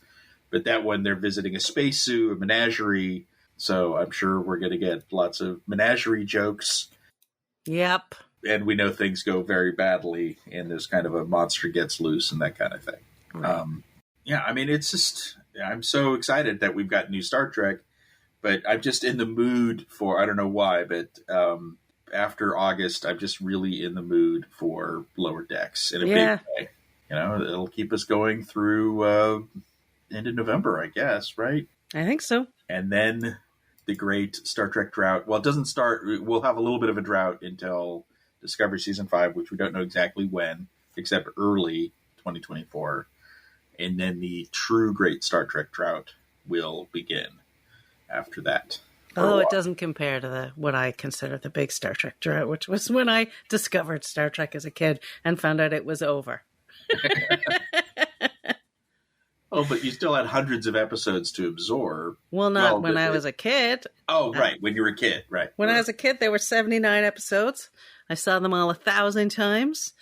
But that one, they're visiting a space zoo, a menagerie. So I'm sure we're going to get lots of menagerie jokes. Yep. And we know things go very badly, and there's kind of a monster gets loose and that kind of thing. Right. Yeah, I mean, it's just, I'm so excited that we've got new Star Trek, but I'm just in the mood for, I don't know why, but after August, I'm just really in the mood for Lower Decks in a big way. It'll keep us going through into November, I guess, right? I think so. And then the great Star Trek drought. Well, it doesn't start. We'll have a little bit of a drought until Discovery Season 5, which we don't know exactly when, except early 2024. And then the true great Star Trek drought will begin after that. Although it doesn't compare to what I consider the big Star Trek drought, which was when I discovered Star Trek as a kid and found out it was over. Oh, but you still had hundreds of episodes to absorb. Well, not when I was a kid. Oh, right. When you were a kid, right. When I was a kid, there were 79 episodes. I saw them all 1,000 times.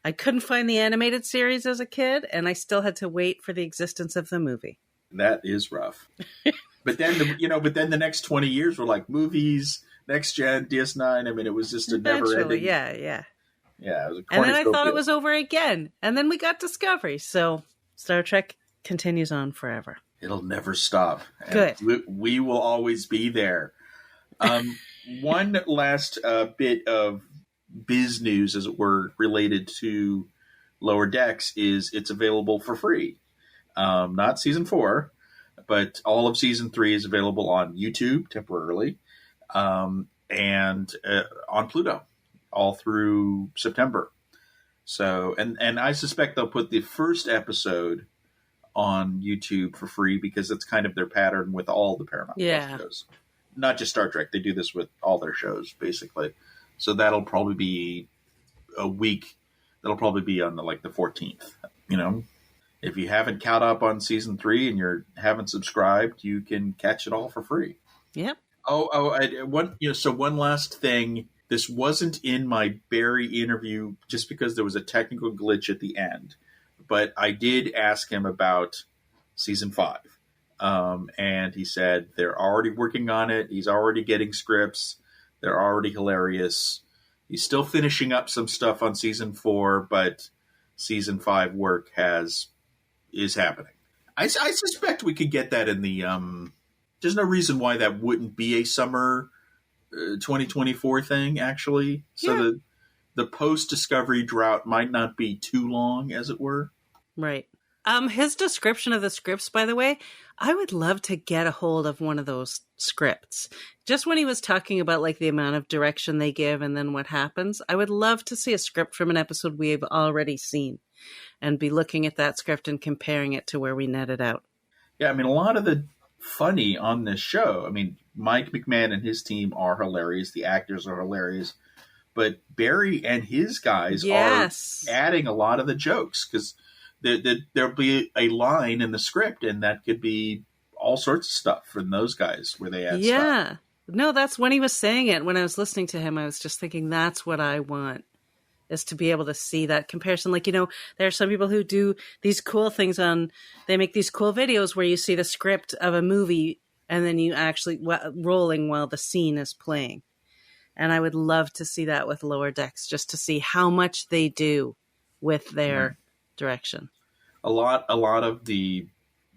I couldn't find the animated series as a kid, and I still had to wait for the existence of the movie. That is rough. But then, the next 20 years were like movies, Next Gen, DS9. I mean, it was just a never-ending. Yeah. Yeah, it was a and then I thought it was over again, and then we got Discovery. So Star Trek continues on forever. It'll never stop. Good. We will always be there. One last bit of biz news, as it were, related to Lower Decks is it's available for free. Not season 4, but all of season 3 is available on YouTube temporarily. and on Pluto all through September. So, and I suspect they'll put the first episode on YouTube for free because it's kind of their pattern with all the Paramount Plus shows. Not just Star Trek. They do this with all their shows, basically. So that'll probably be a week. That'll probably be on the 14th. You know, if you haven't caught up on season 3 and you haven't subscribed, you can catch it all for free. Yep. So one last thing. This wasn't in my Barry interview just because there was a technical glitch at the end. But I did ask him about season 5. And he said they're already working on it. He's already getting scripts. They're already hilarious. He's still finishing up some stuff on season 4, but season 5 work is happening. I suspect we could get that in the... there's no reason why that wouldn't be a summer 2024 thing, actually. So the post-Discovery drought might not be too long, as it were. Right. His description of the scripts, by the way, I would love to get a hold of one of those scripts. Just when he was talking about the amount of direction they give and then what happens, I would love to see a script from an episode we've already seen and be looking at that script and comparing it to where we netted out. Yeah, I mean, a lot of the funny on this show, I mean, Mike McMahon and his team are hilarious. The actors are hilarious. But Barry and his guys are adding a lot of the jokes because there'll be a line in the script, and that could be all sorts of stuff from those guys where they add stuff. No, that's when he was saying it. When I was listening to him, I was just thinking that's what I want, is to be able to see that comparison. There are some people who do these cool things they make these cool videos where you see the script of a movie and then you actually rolling while the scene is playing. And I would love to see that with Lower Decks, just to see how much they do with their direction. A lot of the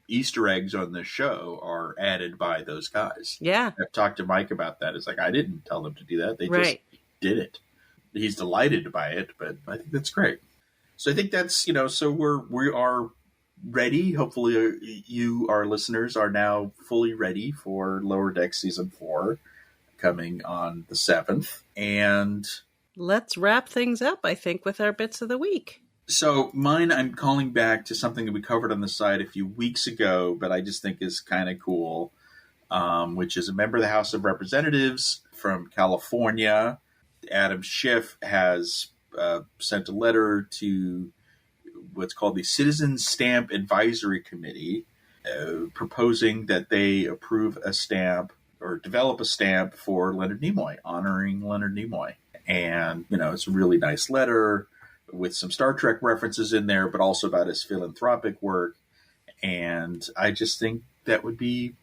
Easter eggs on this show are added by those guys. Yeah. I've talked to Mike about that. It's I didn't tell them to do that. They just did it. He's delighted by it, but I think that's great. So I think that's, so we are ready. Hopefully you, our listeners, are now fully ready for Lower Decks Season 4 coming on the 7th. And let's wrap things up, I think, with our bits of the week. So mine, I'm calling back to something that we covered on the site a few weeks ago, but I just think is kind of cool, which is a member of the House of Representatives from California. Adam Schiff has sent a letter to what's called the Citizen Stamp Advisory Committee, proposing that they approve a stamp or develop a stamp for Leonard Nimoy, honoring Leonard Nimoy. And, it's a really nice letter with some Star Trek references in there, but also about his philanthropic work. And I just think that would be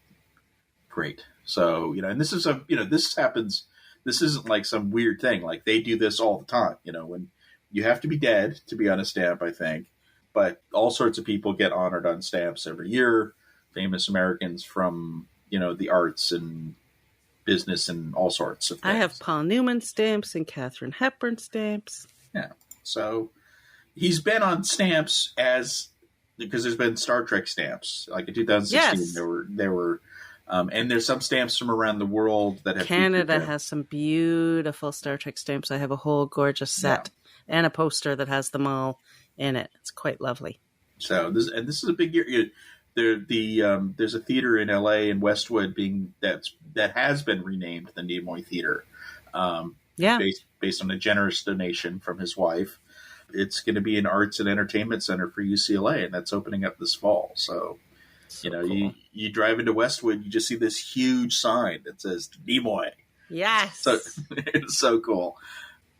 great. So, and this is this happens. This isn't like some weird thing. They do this all the time, when you have to be dead to be on a stamp, I think. But all sorts of people get honored on stamps every year. Famous Americans from, the arts and business and all sorts of things. I have Paul Newman stamps and Katharine Hepburn stamps. Yeah. So he's been on stamps because there's been Star Trek stamps. In 2016, there were and there's some stamps from around the world that have Canada has some beautiful Star Trek stamps. I have a whole gorgeous set and a poster that has them all in it. It's quite lovely. So this is a big year. There's a theater in LA in Westwood that has been renamed the Nimoy Theater. Based on a generous donation from his wife. It's going to be an arts and entertainment center for UCLA, and that's opening up this fall. So cool. you drive into Westwood, you just see this huge sign that says Nimoy. Yes. So it's so cool.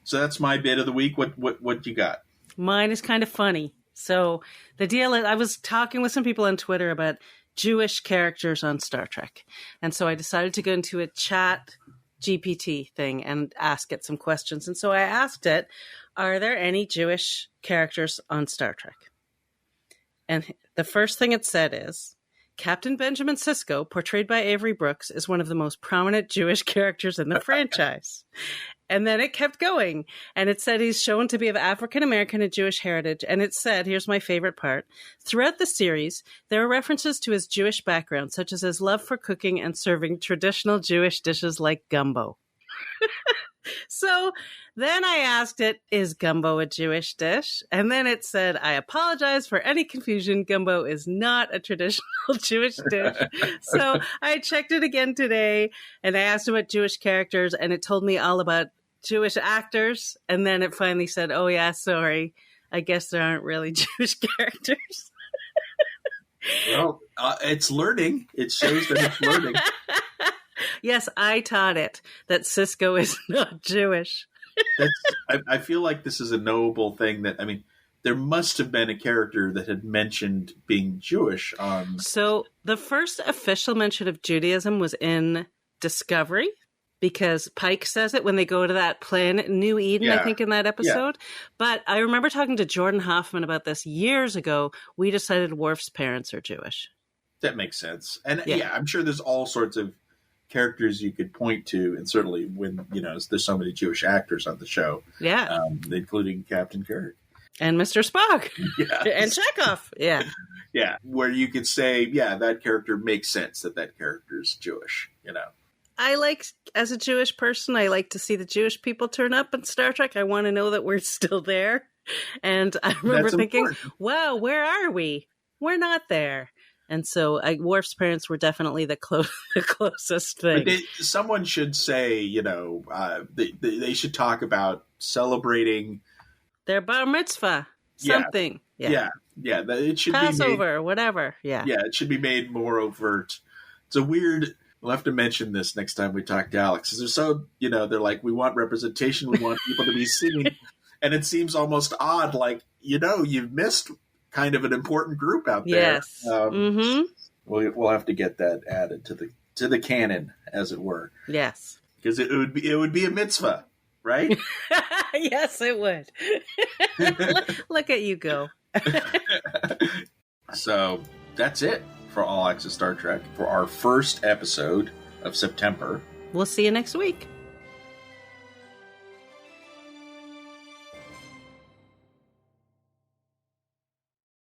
So that's my bit of the week. What you got? Mine is kind of funny. So the deal is, I was talking with some people on Twitter about Jewish characters on Star Trek. And so I decided to go into a chat GPT thing and ask it some questions. And so I asked it, are there any Jewish characters on Star Trek? And the first thing it said is, Captain Benjamin Sisko, portrayed by Avery Brooks, is one of the most prominent Jewish characters in the franchise. And then it kept going. And it said he's shown to be of African American and Jewish heritage. And it said, here's my favorite part, throughout the series, there are references to his Jewish background, such as his love for cooking and serving traditional Jewish dishes like gumbo. So then I asked it, is gumbo a Jewish dish? And then it said, I apologize for any confusion. Gumbo is not a traditional Jewish dish. So I checked it again today and I asked about Jewish characters and it told me all about Jewish actors. And then it finally said, oh yeah, sorry. I guess there aren't really Jewish characters. Well, it's learning. It shows that it's learning. Yes, I taught it that Sisko is not Jewish. I feel like this is a knowable thing that, I mean, there must have been a character that had mentioned being Jewish on. So the first official mention of Judaism was in Discovery because Pike says it when they go to that planet, New Eden, I think, in that episode. Yeah. But I remember talking to Jordan Hoffman about this years ago. We decided Worf's parents are Jewish. That makes sense. And yeah, I'm sure there's all sorts of characters you could point to, and certainly when, you know, there's so many Jewish actors on the show. Yeah. Including Captain Kirk. And Mr. Spock. Yeah. And Chekhov. Yeah. Yeah. Where you could say, yeah, that character makes sense that character's Jewish, you know. I like, as a Jewish person, I like to see the Jewish people turn up in Star Trek. I want to know that we're still there. And I remember thinking, wow, where are we? We're not there. And so Worf's parents were definitely the closest thing. But someone should say, you know, they should talk about celebrating their bar mitzvah, something. Yeah. It should Passover, be made, whatever. Yeah. Yeah, it should be made more overt. It's a weird. We'll have to mention this next time we talk to Alex. They're so, you know, they're like, we want representation. We want people to be singing. And it seems almost odd, like, you know, you've missed kind of an important group out there. Yes. We'll have to get that added to the canon, as it were. Yes. Because it would be a mitzvah, right? Yes, it would. Look at you go. So that's it for All Access Star Trek for our first episode of September. We'll see you next week.